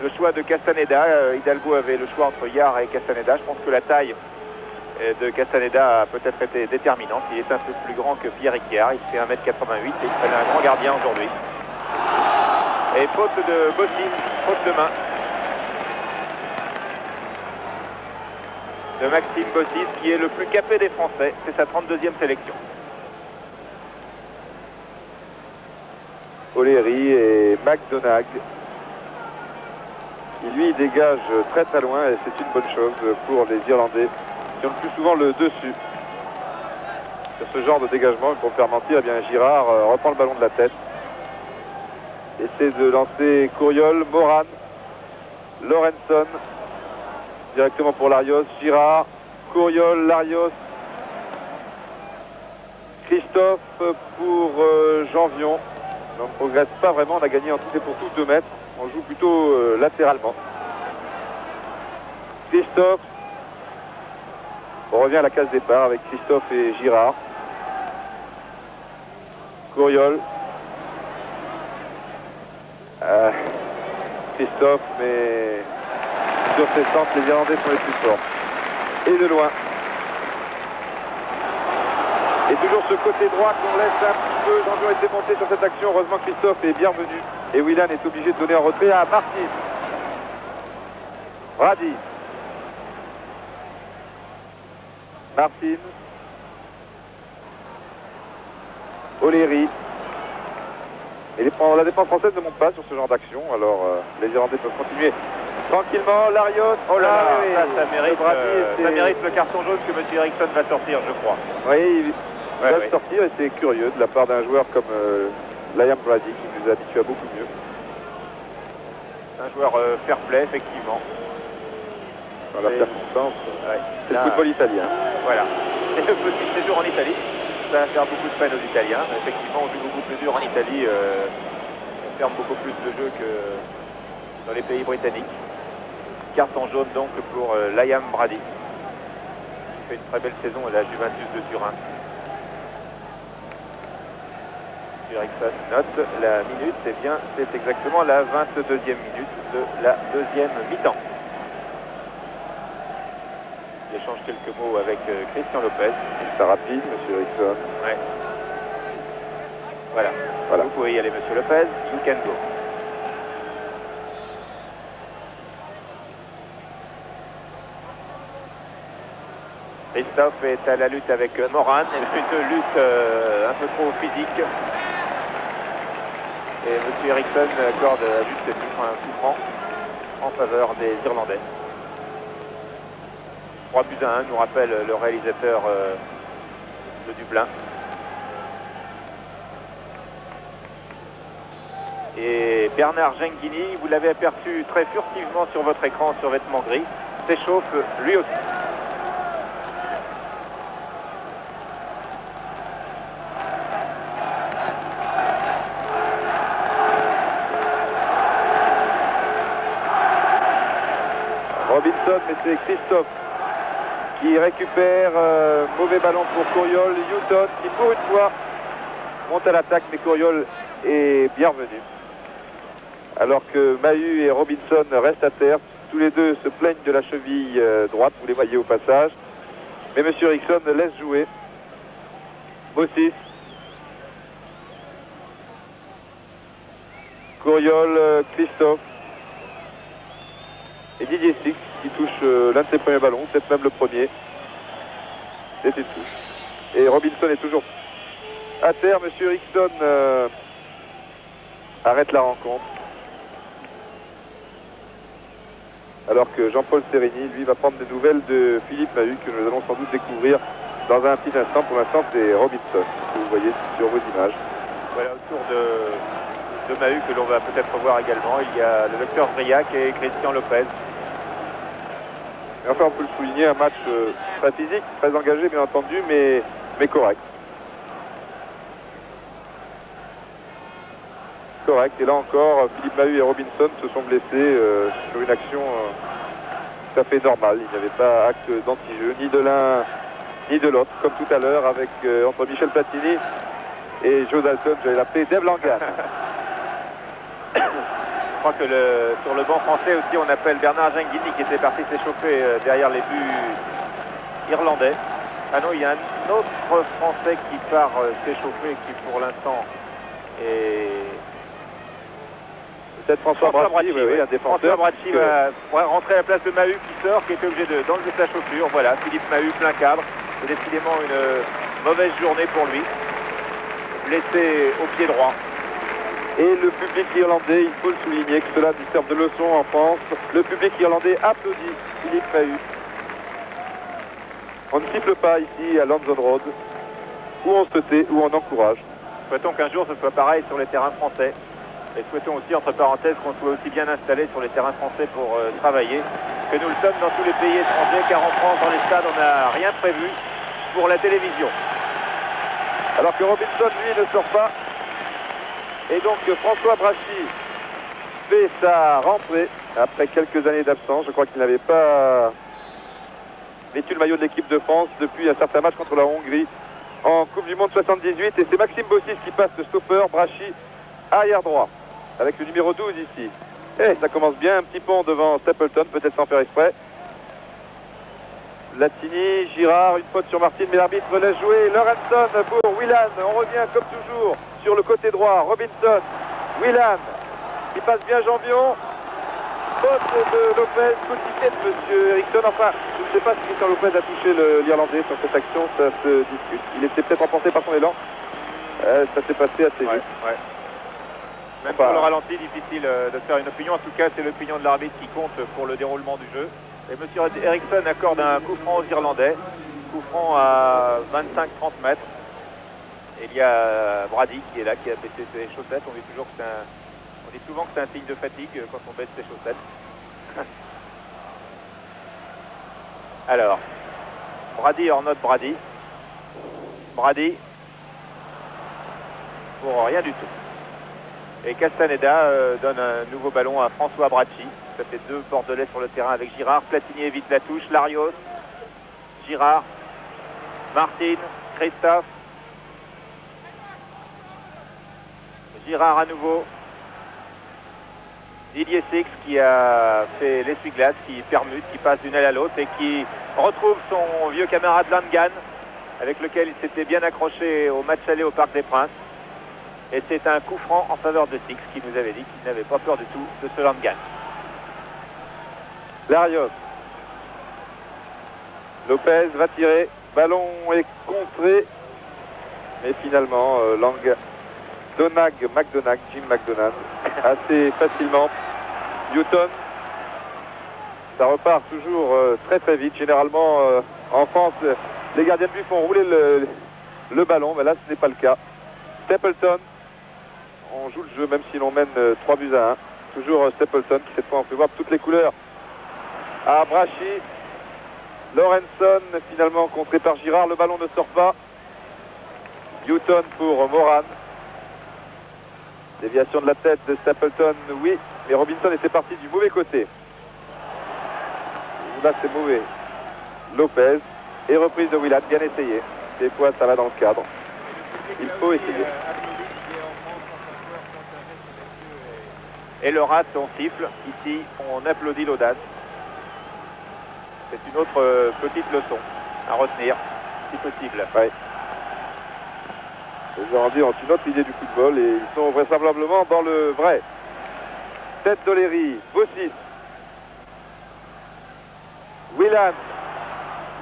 Le choix de Castaneda, Hidalgo avait le choix entre Yard et Castaneda. Je pense que la taille de Castaneda a peut-être été déterminante. Il est un peu plus grand que Pierre Yard. Il fait 1m88 et il fallait un grand gardien aujourd'hui. Et faute de Bossi, faute de main de Maxime Bossis, qui est le plus capé des Français. C'est sa 32e sélection. O'Leary et McDonagh, qui lui dégage très très loin, et c'est une bonne chose pour les Irlandais qui ont le plus souvent le dessus sur ce genre de dégagement. Pour faire mentir, eh bien Girard reprend le ballon de la tête, essaie de lancer Couriol, Moran, Lorenson directement pour Larios, Girard, Couriol, Larios, Christophe pour Janvion. On ne progresse pas vraiment, on a gagné en tout et pour tout 2 mètres, on joue plutôt latéralement. Christophe, on revient à la case départ avec Christophe et Girard. Couriol. Christophe, mais sur ses centres, les Irlandais sont les plus forts. Et de loin. Et toujours ce côté droit qu'on laisse un petit peu. Janvion était monté sur cette action. Heureusement, Christophe est bienvenu. Et Whelan est obligé de donner un retrait à Martin. Brady. Martin. O'Leary. Et la défense française ne monte pas sur ce genre d'action. Alors les Irlandais peuvent continuer tranquillement. Larios. Oh là là, oui, ça mérite le carton jaune que M. Eriksson va sortir, je crois. Oui, il va le sortir, et c'est curieux de la part d'un joueur comme Liam Brady, qui nous habitue à beaucoup mieux. Un joueur fair play, effectivement. Dans la circonstance, c'est le football italien. Voilà. Et le petit séjour en Italie, ça va faire beaucoup de peine aux Italiens. Effectivement, on joue beaucoup plus dur en Italie. On ferme beaucoup plus de jeux que dans les pays britanniques. Carton jaune donc pour Liam Brady. Il fait une très belle saison à la Juventus de Turin. Eriksson note la minute, et bien c'est exactement la 22e minute de la deuxième mi-temps. Il échange quelques mots avec Christian Lopez. C'est rapide, M. Eriksson. Ouais. Voilà. Vous pouvez y aller, M. Lopez. You can go. Christophe est à la lutte avec Moran. Une lutte un peu trop physique. Et M. Eriksson accorde juste un coup franc en faveur des Irlandais. 3-1, nous rappelle le réalisateur de Dublin. Et Bernard Genghini, vous l'avez aperçu très furtivement sur votre écran sur vêtements gris, s'échauffe lui aussi. Robinson, mais c'est Christophe qui récupère, mauvais ballon pour Couriol, Houghton qui pour une fois monte à l'attaque, mais Couriol est bien revenu. Alors que Mahut et Robinson restent à terre, tous les deux se plaignent de la cheville droite, vous les voyez au passage. Mais M. Eriksson laisse jouer. Bossis. Couriol, Christophe. Et Didier Six qui touche l'un de ses premiers ballons, peut-être même le premier. C'est une touche. Et Robinson est toujours à terre. M. Eriksson arrête la rencontre. Alors que Jean-Paul Serrini, lui, va prendre des nouvelles de Philippe Mahut, que nous allons sans doute découvrir dans un petit instant. Pour l'instant, c'est Robinson, que vous voyez sur vos images. Voilà, autour de Mahut, que l'on va peut-être voir également, il y a le docteur Briac et Christian Lopez. Et enfin, on peut le souligner, un match très physique, très engagé, bien entendu, mais correct. Correct. Et là encore, Philippe Mahut et Robinson se sont blessés sur une action tout à fait normale. Il n'y avait pas acte d'anti-jeu, ni de l'un ni de l'autre, comme tout à l'heure avec entre Michel Platini et Joe Dalton, j'allais l'appeler Dave Langan. Je crois que sur le banc français aussi, on appelle Bernard Genghini qui était parti s'échauffer derrière les buts irlandais. Ah non, il y a un autre Français qui part s'échauffer, qui pour l'instant est... Peut-être François Bracci, oui, un défenseur. François Bracci va rentrer à la place de Mahut qui sort, qui était obligé d'enlever sa chaussure. Voilà, Philippe Mahut, plein cadre. C'est décidément une mauvaise journée pour lui. Blessé au pied droit. Et le public irlandais, il faut le souligner, que cela nous serve de leçon en France. Le public irlandais applaudit Philippe Mahut. On ne siffle pas ici à London Road, où on se tait, où on encourage. Souhaitons qu'un jour ce soit pareil sur les terrains français. Et souhaitons aussi, entre parenthèses, qu'on soit aussi bien installé sur les terrains français pour travailler que nous le sommes dans tous les pays étrangers, car en France, dans les stades, on n'a rien prévu pour la télévision. Alors que Robinson, lui, ne sort pas. Et donc François Bracci fait sa rentrée après quelques années d'absence. Je crois qu'il n'avait pas vêtu le maillot de l'équipe de France depuis un certain match contre la Hongrie en Coupe du Monde 78. Et c'est Maxime Bossis qui passe le stopper, Bracci arrière droit, avec le numéro 12 ici. Et ça commence bien, un petit pont devant Stapleton, peut-être sans faire exprès. Latini, Girard, une faute sur Martin, mais l'arbitre laisse jouer. Lorenson pour Whelan, on revient comme toujours sur le côté droit. Robinson, Whelan, qui passe bien Jambion. Faute de Lopez, quotidien de M. Eriksson. Enfin, je ne sais pas si Christian Lopez a touché l'Irlandais sur cette action, ça se discute. Il était peut-être emporté par son élan. Ça s'est passé assez vite. Ouais. Même pour le ralenti, difficile de faire une opinion. En tout cas, c'est l'opinion de l'arbitre qui compte pour le déroulement du jeu. Et M. Eriksson accorde un coup franc aux Irlandais. Coup franc à 25-30 mètres. Et il y a Brady qui est là, qui a baissé ses chaussettes. On dit toujours que on dit souvent que c'est un signe de fatigue quand on baisse ses chaussettes. Alors, Brady hors note Brady. Brady pour rien du tout. Et Castaneda donne un nouveau ballon à François Bracci. Ça fait deux Bordelais sur le terrain avec Girard. Platini évite la touche. Larios, Girard, Martin, Christophe. Girard à nouveau. Didier Six qui a fait l'essuie-glace, qui permute, qui passe d'une aile à l'autre et qui retrouve son vieux camarade Langan avec lequel il s'était bien accroché au match aller au Parc des Princes. Et c'est un coup franc en faveur de Six qui nous avait dit qu'il n'avait pas peur du tout de ce Langan. Larios. Lopez va tirer. Ballon est contré. Mais finalement, Jim McDonagh, assez facilement. Houghton. Ça repart toujours très très vite. Généralement, en France, les gardiens de but font rouler le ballon. Mais là, ce n'est pas le cas. Stapleton. On joue le jeu même si l'on mène 3 buts à 1. Toujours Stapleton qui cette fois on peut voir toutes les couleurs. À Bracci. Lorenson finalement contré par Girard. Le ballon ne sort pas. Houghton pour Moran. Déviation de la tête de Stapleton, oui. Mais Robinson était parti du mauvais côté. Là c'est mauvais. Lopez. Et reprise de Willan, bien essayé. Des fois, ça va dans le cadre. Il faut essayer. Et le rate, on siffle. Ici, on applaudit l'audace. C'est une autre petite leçon à retenir, si possible. Ouais. Les Girondins ont une autre idée du football et ils sont vraisemblablement dans le vrai. Tête d'Oléry, Bossis. Willan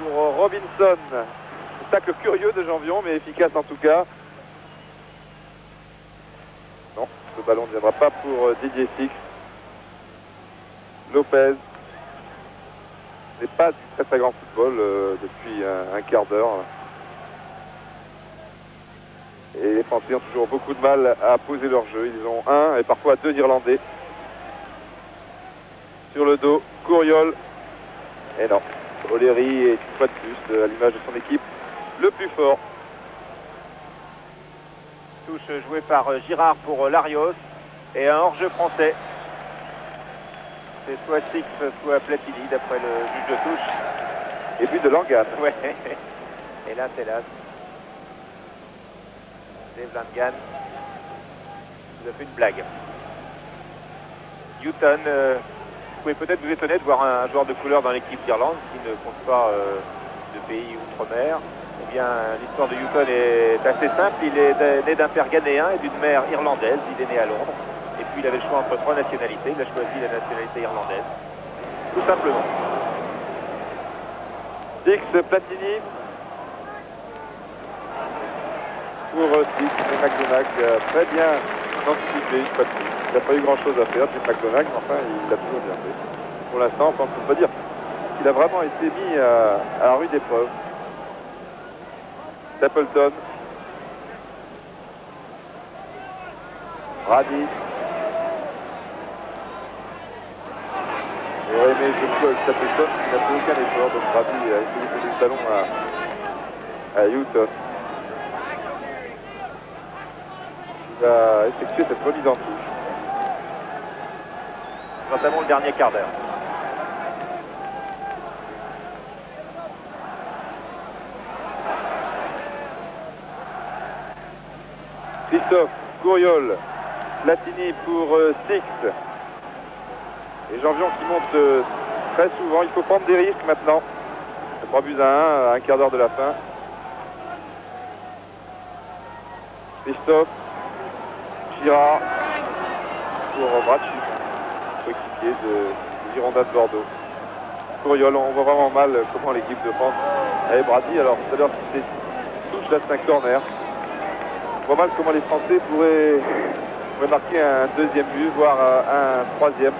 pour Robinson. Tacle curieux de Janvion, mais efficace en tout cas. Non, ce ballon ne viendra pas pour Didier Six. Lopez. Ce n'est pas du très très grand football depuis un quart d'heure. Et les Français ont toujours beaucoup de mal à poser leur jeu. Ils ont un et parfois deux Irlandais. Sur le dos, Couriol. Et non, Oléry est une fois de plus, à l'image de son équipe, le plus fort. Touche jouée par Girard pour Larios. Et un hors-jeu français. C'est soit Six, soit Platini, d'après le juge de touche. Et but de Langan. Ouais. Et là, c'est là. Dave Langan vous a fait une blague. Houghton, vous pouvez peut-être vous étonner de voir un joueur de couleur dans l'équipe d'Irlande qui ne compte pas de pays outre-mer. Eh bien, l'histoire de Houghton est assez simple. Il est né d'un père ghanéen et d'une mère irlandaise. Il est né à Londres. Et puis il avait le choix entre trois nationalités. Il a choisi la nationalité irlandaise. Tout simplement. Six, Platini. Pour Six, Jim McDonagh très bien anticipé une fois de plus. Il n'a pas eu grand chose à faire, Jim McDonagh, mais enfin il l'a toujours bien fait. Pour l'instant, on ne peut pas dire qu'il a vraiment été mis à la rude épreuve. Stapleton. Brady. J'aurais aimé jouer le coup avec Stapleton, il n'a fait aucun effort, donc Brady a essayé de donner le ballon à Houghton. Il va effectuer cette remise en touche. Notamment le dernier quart d'heure. Christophe, Couriol, Platini pour Six. Et Janvion qui monte très souvent. Il faut prendre des risques maintenant. 3-1 à un quart d'heure de la fin. Christophe, Girard pour Brachy, coéquipier de Girondins de Bordeaux. Couriol, on voit vraiment mal comment l'équipe de France avait Brady. Alors tout à l'heure, si c'est touche, là c'est un corner. On voit mal comment les Français pourraient marquer un deuxième but, voire un troisième.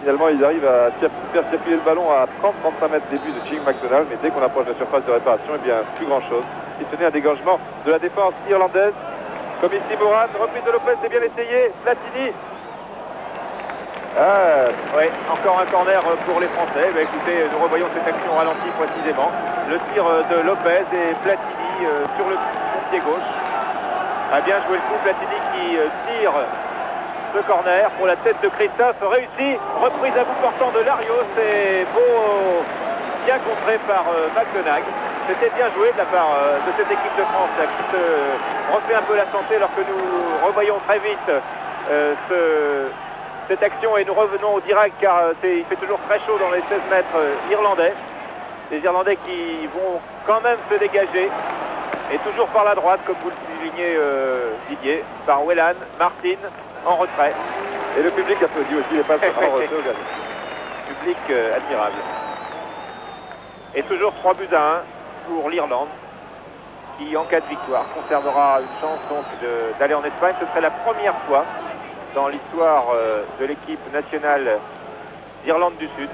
Finalement, ils arrivent à faire circuler le ballon à 30-35 mètres des buts de Jim McDonagh, mais dès qu'on approche de la surface de réparation, eh bien, plus grand chose. Il tenait un dégagement de la défense irlandaise. Comme ici, Moran, reprise de Lopez, c'est bien essayé. Platini. Oui, encore un corner pour les Français. Bah, écoutez, nous revoyons cette action au ralenti précisément. Le tir de Lopez et Platini sur le pied gauche. A bien joué le coup, Platini qui tire ce corner pour la tête de Christophe. Réussi, reprise à bout portant de Larios. C'est beau, bien contré par McDonagh. C'était bien joué de la part de cette équipe de France là, qui se refait un peu la santé alors que nous revoyons très vite cette action et nous revenons au direct car il fait toujours très chaud dans les 16 mètres irlandais. Les Irlandais qui vont quand même se dégager et toujours par la droite comme vous le soulignez Didier, par Whelan, Martin en retrait. Et le public applaudit aussi les passes en retrait au gaz. Public admirable. Et toujours 3-1 pour l'Irlande qui en cas de victoire conservera une chance donc d'aller en Espagne. Ce serait la première fois dans l'histoire de l'équipe nationale d'Irlande du Sud.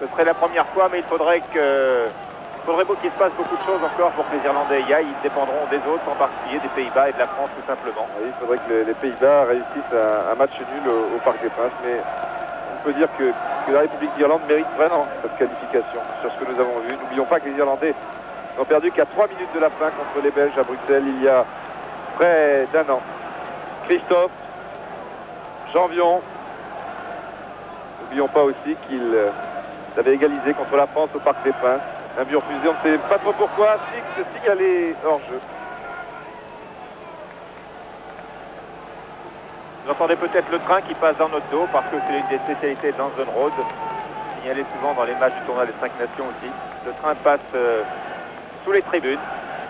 Ce serait la première fois, mais il faudrait qu'il se passe beaucoup de choses encore pour que les Irlandais y aillent. Ils dépendront des autres, en particulier des Pays-Bas et de la France tout simplement. Oui, il faudrait que les Pays-Bas réussissent un match nul au Parc des Princes, mais on peut dire que la République d'Irlande mérite vraiment cette qualification sur ce que nous avons vu. N'oublions pas que les Irlandais n'ont perdu qu'à 3 minutes de la fin contre les Belges à Bruxelles il y a près d'un an. Christophe, Janvion, N'oublions pas aussi qu'il avait égalisé contre la France au Parc des Princes. Un but refusé, on ne sait pas trop pourquoi. Six signalé hors jeu. Vous entendez peut-être le train qui passe dans notre dos parce que c'est l'une des spécialités de Lance Road. Signalé souvent dans les matchs du tournoi des 5 nations aussi. Le train passe sous les tribunes.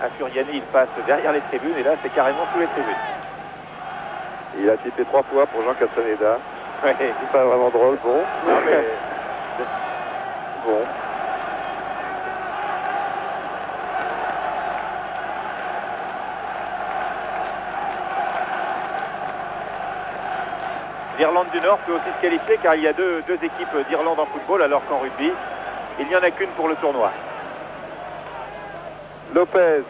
À Furiani, il passe derrière les tribunes et là, c'est carrément sous les tribunes. Il a sifflé 3 fois pour Jean Castaneda. Ouais. C'est pas vraiment drôle, bon. Non, mais... Bon. L'Irlande du Nord peut aussi se qualifier car il y a deux équipes d'Irlande en football alors qu'en rugby, il n'y en a qu'une pour le tournoi. Lopez,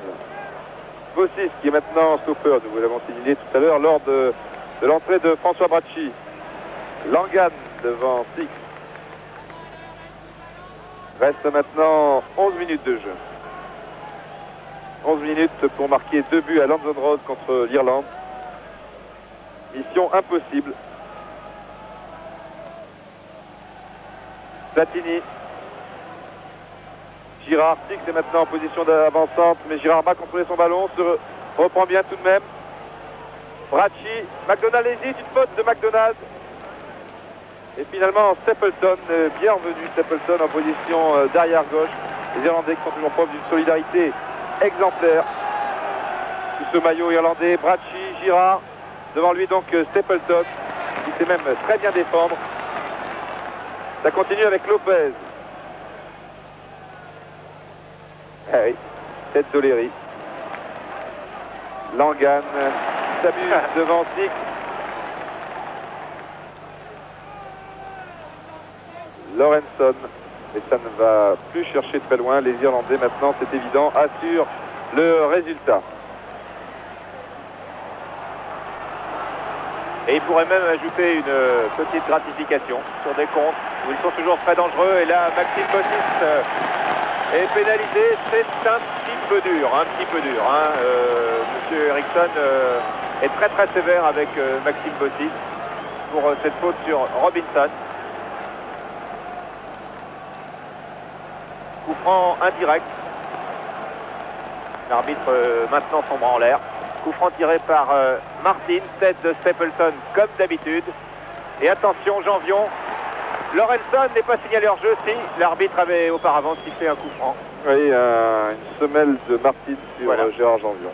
Bossis qui est maintenant stopper, nous vous l'avons signalé tout à l'heure lors de l'entrée de François Bracci. Langan devant Six. Reste maintenant 11 minutes de jeu. 11 minutes pour marquer 2 buts à London Road contre l'Irlande. Mission impossible. Platini. Girard, Six est maintenant en position d'avançante, mais Girard va contrôler son ballon, se reprend bien tout de même. Bracci, McDonald hésite, une faute de McDonald. Et finalement Stapleton, bien revenu Stapleton en position d'arrière gauche. Les Irlandais qui sont toujours preuve d'une solidarité exemplaire. Sous ce maillot irlandais, Bracci, Girard, devant lui donc Stapleton, qui sait même très bien défendre. Ça continue avec Lopez. Ah oui, tête d'O'Leary. Langan s'amuse devant Six. Lorenson, et ça ne va plus chercher très loin. Les Irlandais maintenant, c'est évident, assurent le résultat. Et il pourrait même ajouter une petite gratification sur des comptes où ils sont toujours très dangereux. Et là, Maxime Bossis est pénalisé. C'est un petit peu dur, hein. Monsieur Eriksson est très très sévère avec Maxime Bossis pour cette faute sur Robinson. Coup franc indirect. L'arbitre maintenant son bras en l'air. Coup franc tiré par Martin, tête de Stapleton comme d'habitude. Et attention, Janvion. Lorenson n'est pas signalé hors jeu, si l'arbitre avait auparavant sifflé un coup franc. Oui, une semelle de Martin sur voilà. Gérard Janvion.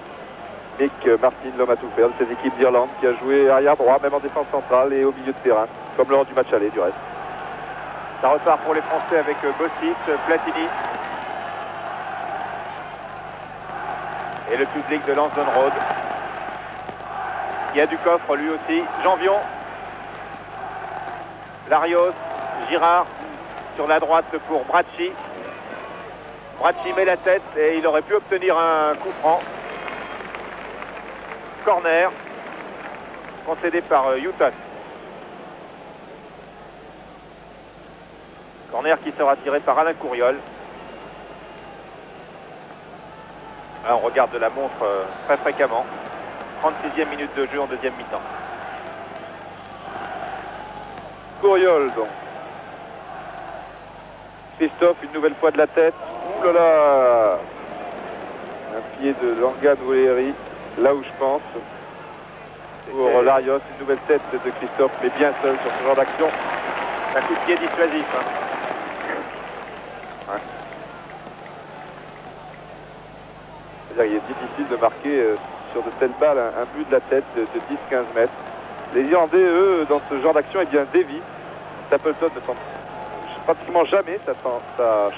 Nick Martin, l'homme à tout faire de cette équipe d'Irlande qui a joué arrière droit, même en défense centrale et au milieu de terrain, comme lors du match aller du reste. Ça repart pour les Français avec Bossis, Platini. Et le public de Lance Road. Il y a du coffre lui aussi. Janvion. Larios. Girard. Sur la droite pour Bracci. Bracci met la tête et il aurait pu obtenir un coup franc. Corner. Concédé par Houghton. Corner qui sera tiré par Alain Courriol. Là, on regarde de la montre très fréquemment. 36e minute de jeu en deuxième mi-temps. Courriol donc. Christophe, une nouvelle fois de la tête. Ouh là là. Un pied de Langan ou O'Leary, là où je pense. Pour Larios, une nouvelle tête de Christophe, mais bien seul sur ce genre d'action. Un coup de pied dissuasif. Hein. Ouais. C'est-à-dire qu'il est difficile de marquer sur de telles balles un but de la tête de 10-15 mètres. Les Irlandais, eux, dans ce genre d'action, eh bien, dévient. Stapleton ne tente pratiquement jamais sa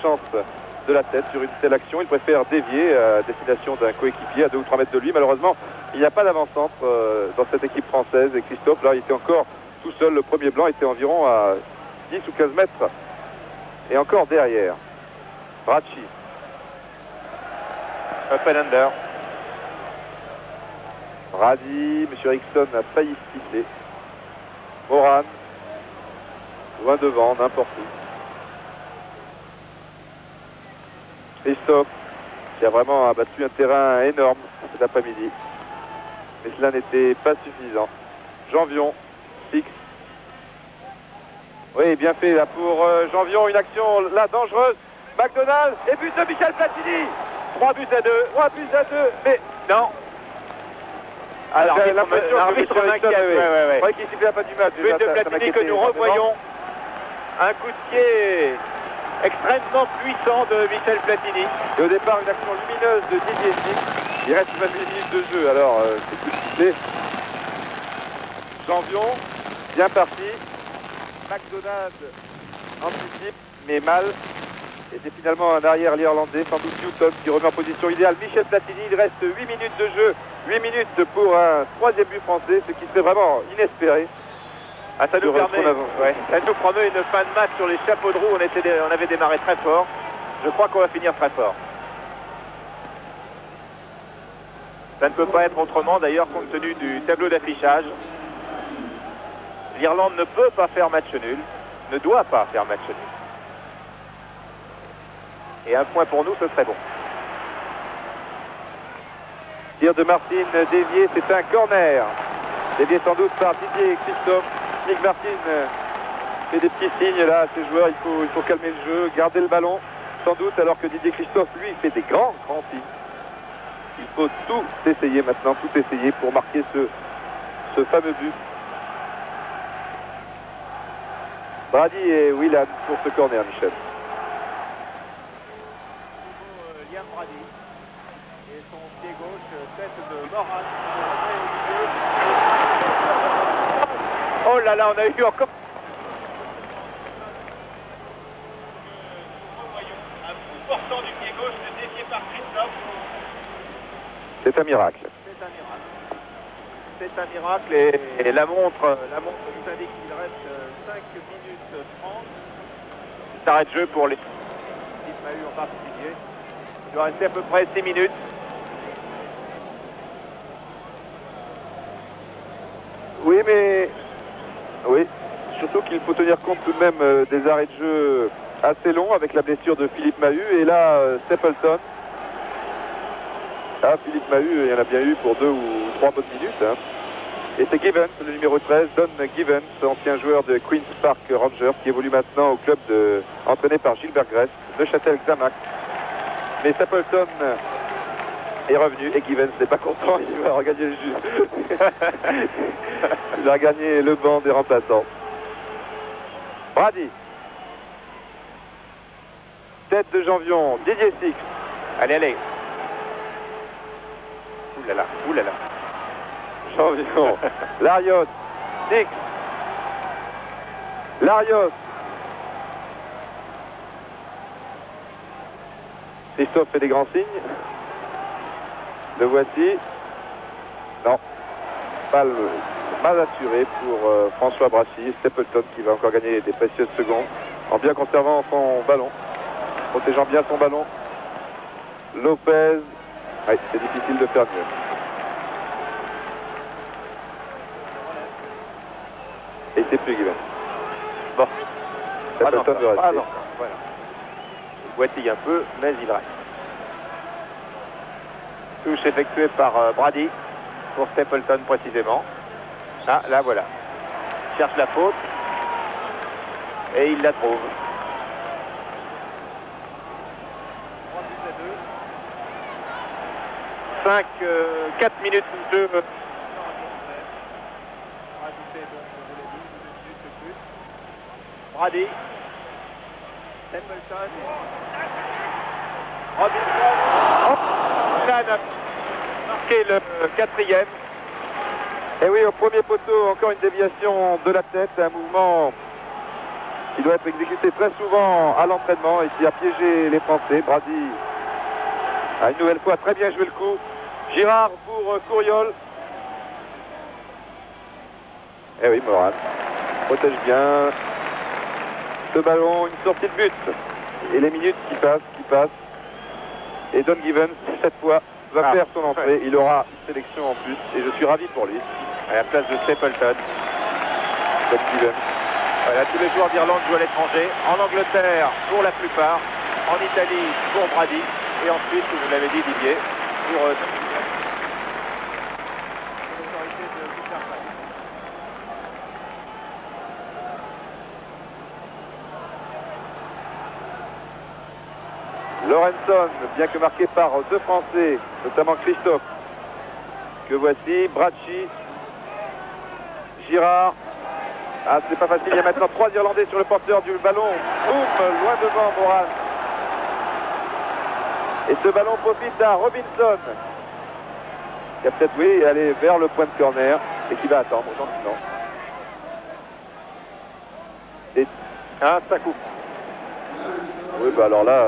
chance de la tête sur une telle action. Il préfère dévier à destination d'un coéquipier à 2 ou 3 mètres de lui. Malheureusement, il n'y a pas d'avant-centre dans cette équipe française. Et Christophe, là, il était encore tout seul. Le premier blanc était environ à 10 ou 15 mètres. Et encore derrière. Bracci. Open under. Brady, M. Eriksson a failli siffler. Moran. Loin devant, n'importe où. Christophe, qui a vraiment abattu un terrain énorme cet après-midi. Mais cela n'était pas suffisant. Janvion, Six. Oui, bien fait là pour Janvion, une action là dangereuse. McDonald et but de Michel Platini. 3 buts à 2. 3 buts à 2, mais Non. Alors, l'arbitre m'inquiète. Je croyais qu'il sifflait la fin du match. But de Platini que nous revoyons. Un coup de pied extrêmement puissant de Michel Platini. Et au départ, une action lumineuse de Didier Six. Il reste 20 minutes de jeu, alors c'est tout sifflé. Janvion, bien parti. McDonald anticipe, mais mal. Et c'est finalement un arrière l'Irlandais, sans doute Newton, qui remet en position idéale Michel Platini. Il reste 8 minutes de jeu, 8 minutes pour un troisième but français, ce qui serait vraiment inespéré. Ah, ça nous promet une fin de match sur les chapeaux de roue. On avait démarré très fort. Je crois qu'on va finir très fort. Ça ne peut pas être autrement d'ailleurs compte tenu du tableau d'affichage. L'Irlande ne peut pas faire match nul, ne doit pas faire match nul. Et un point pour nous, ce serait bon. Tir de Martin dévié, c'est un corner. Dévié sans doute par Didier Christophe. Nick Martin fait des petits signes là à ses joueurs. Il faut calmer le jeu, garder le ballon, sans doute, alors que Didier Christophe, lui, fait des grands signes. Il faut tout essayer maintenant, tout essayer pour marquer ce fameux but. Brady et Whelan pour ce corner, Michel. Liam Brady et son pied gauche, tête de Moran. Oh là là, on a eu encore un coup portant du pied gauche dévié par Christophe. C'est un miracle. C'est un miracle. C'est un miracle et la montre nous indique qu'il reste 5 minutes 30. C'est arrêt de jeu pour les Mahut en particulier. Il doit rester à peu près 6 minutes. Oui, mais... Oui, surtout qu'il faut tenir compte tout de même des arrêts de jeu assez longs avec la blessure de Philippe Mahut. Et là, Stapleton. Ah, Philippe Mahut, il y en a bien eu pour 2 ou 3 bonnes minutes. Hein. Et c'est Givens, le numéro 13, Don Givens, ancien joueur de Queen's Park Rangers, qui évolue maintenant au club entraîné par Gilbert Gress, de Châtel-Xamax. Mais Stapleton est revenu et Givens n'est pas content, il va regagner le jeu. Il a gagné le banc des remplaçants. Brady. Tête de Janvion, Didier Six. Allez. Oulala. Janvion. Larios. Six. Larios. Christophe fait des grands signes. Le voici. Non. Mal assuré pour François Brassi et Stapleton qui va encore gagner des précieuses secondes en bien conservant son ballon, protégeant bien son ballon. Lopez. Oui, c'est difficile de faire mieux. Et c'est plus Guillaume. Bon. Stapleton veut rester. Voilà. Il boitille un peu, mais il reste. Touche effectuée par Brady pour Stapleton précisément. Ah, là voilà. Il cherche la faute et il la trouve. 4 minutes de jeu. Brady. Stapleton. Robinson. Whelan a marqué le 4e. Et oui, au premier poteau, encore une déviation de la tête, un mouvement qui doit être exécuté très souvent à l'entraînement et qui a piégé les Français. Brady a une nouvelle fois très bien joué le coup. Girard pour Couriol. Et oui, Moran protège bien ce ballon, une sortie de but. Et les minutes qui passent. Et Don Givens, cette fois, va faire son entrée. Il aura une sélection en plus et je suis ravi pour lui. À la place de Stapleton. Don Givens. Voilà, tous les joueurs d'Irlande jouent à l'étranger. En Angleterre, pour la plupart. En Italie, pour Brady. Et ensuite, vous l'avez dit, Didier, pour Lorenson, bien que marqué par deux Français, notamment Christophe, que voici, Bracci, Girard. Ah, c'est pas facile, il y a maintenant 3 Irlandais sur le porteur du ballon. Boum, loin devant Moran. Et ce ballon profite à Robinson, qui a peut-être, oui, aller vers le point de corner et qui va attendre gentiment. Et ça coupe. Oui, bah alors là,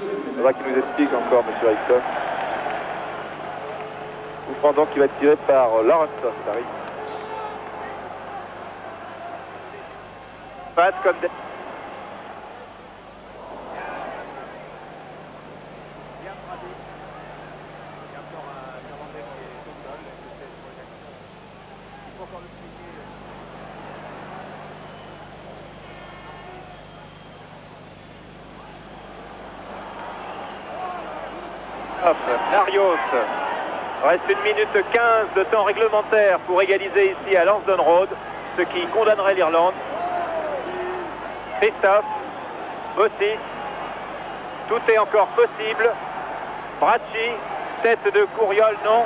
il faudra qu'il nous explique encore, M. Eriksson. Coup franc donc qui va être tiré par Lorenson, ça arrive. Passe comme des... Larios. Reste 1 minute 15 de temps réglementaire pour égaliser ici à Lansdowne Road, ce qui condamnerait l'Irlande. Christophe, Bossis, tout est encore possible. Bracci, tête de Couriol, non.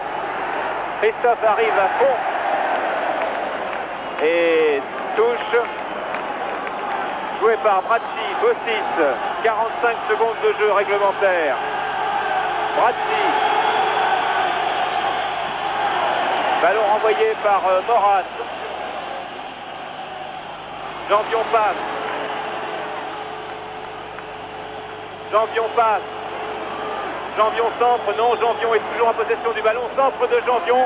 Christophe arrive à fond et touche. Joué par Bracci, Bossis, 45 secondes de jeu réglementaire. Bracci. Ballon renvoyé par Morat. Jambion passe. Jambion passe. Jambion centre. Non, Jambion est toujours en possession du ballon. Centre de Jambion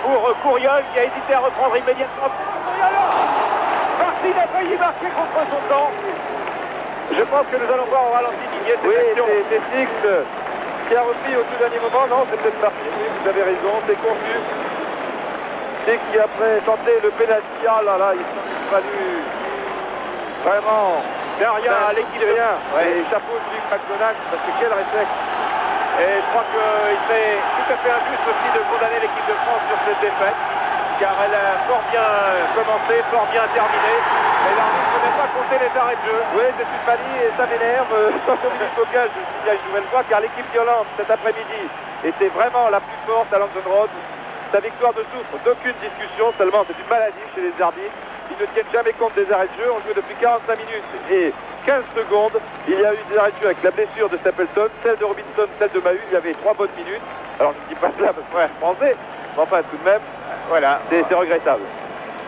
pour Couriol qui a hésité à reprendre immédiatement. Martin a failli marquer contre son camp. Je pense que nous allons voir au ralenti Didier cette action. Oui, c'est Six qui a repris au tout dernier moment. Non, c'est peut-être parti. Oui, vous avez raison, c'est confus. Six qui après tenté le pénalty. Ah là là, il s'est fallu vraiment derrière à l'équilibre. Ouais. Et chapeau de Luc McDonald, parce que quel réflexe. Et je crois qu'il serait tout à fait injuste aussi de condamner l'équipe de France sur cette défaite, car elle a fort bien commencé, fort bien terminé. Et l'arbitre ne même pas compter les arrêts de jeu. Oui, c'est une manie et ça m'énerve. Sans Dominique Bocage, je signale une nouvelle fois, car l'équipe d'Irlande cet après-midi était vraiment la plus forte à Lansdowne Road. Sa victoire ne souffre d'aucune discussion, seulement c'est une maladie chez les arbitres. Ils ne tiennent jamais compte des arrêts de jeu. On joue depuis 45 minutes et 15 secondes. Il y a eu des arrêts de jeu avec la blessure de Stapleton, celle de Robinson, celle de Mahut. Il y avait 3 bonnes minutes. Alors je ne dis pas cela parce que c'est français, mais enfin tout de même, voilà, c'est regrettable.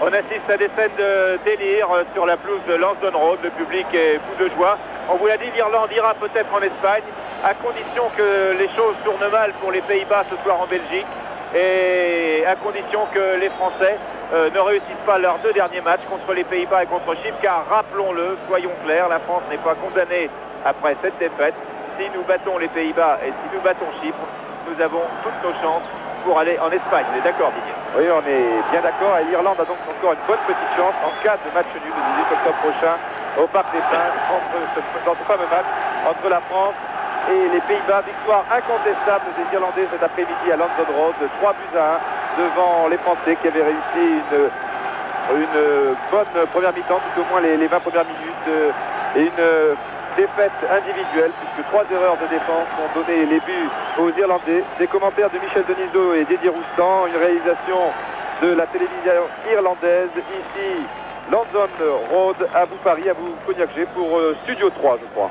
On assiste à des scènes de délire sur la pelouse de Lansdowne Road. Le public est fou de joie. On vous l'a dit, l'Irlande ira peut-être en Espagne, à condition que les choses tournent mal pour les Pays-Bas ce soir en Belgique, et à condition que les Français ne réussissent pas leurs 2 derniers matchs contre les Pays-Bas et contre Chypre, car rappelons-le, soyons clairs, la France n'est pas condamnée après cette défaite. Si nous battons les Pays-Bas et si nous battons Chypre, nous avons toutes nos chances pour aller en Espagne. Vous êtes d'accord, Didier? Oui, on est bien d'accord. Et l'Irlande a donc encore une bonne petite chance en cas de match nul le 18 octobre prochain au Parc des Princes, dans ce fameux match entre la France et les Pays-Bas. Victoire incontestable des Irlandais cet après-midi à Lansdowne Road, 3-1 devant les Français qui avaient réussi une bonne première mi-temps, tout au moins les 20 premières minutes, et une défaite individuelle puisque 3 erreurs de défense ont donné les buts aux Irlandais. Des commentaires de Michel Denisot et Didier Roustan, une réalisation de la télévision irlandaise, ici Lansdowne Road à vous Paris, à vous Cognac G pour Studio 3 je crois.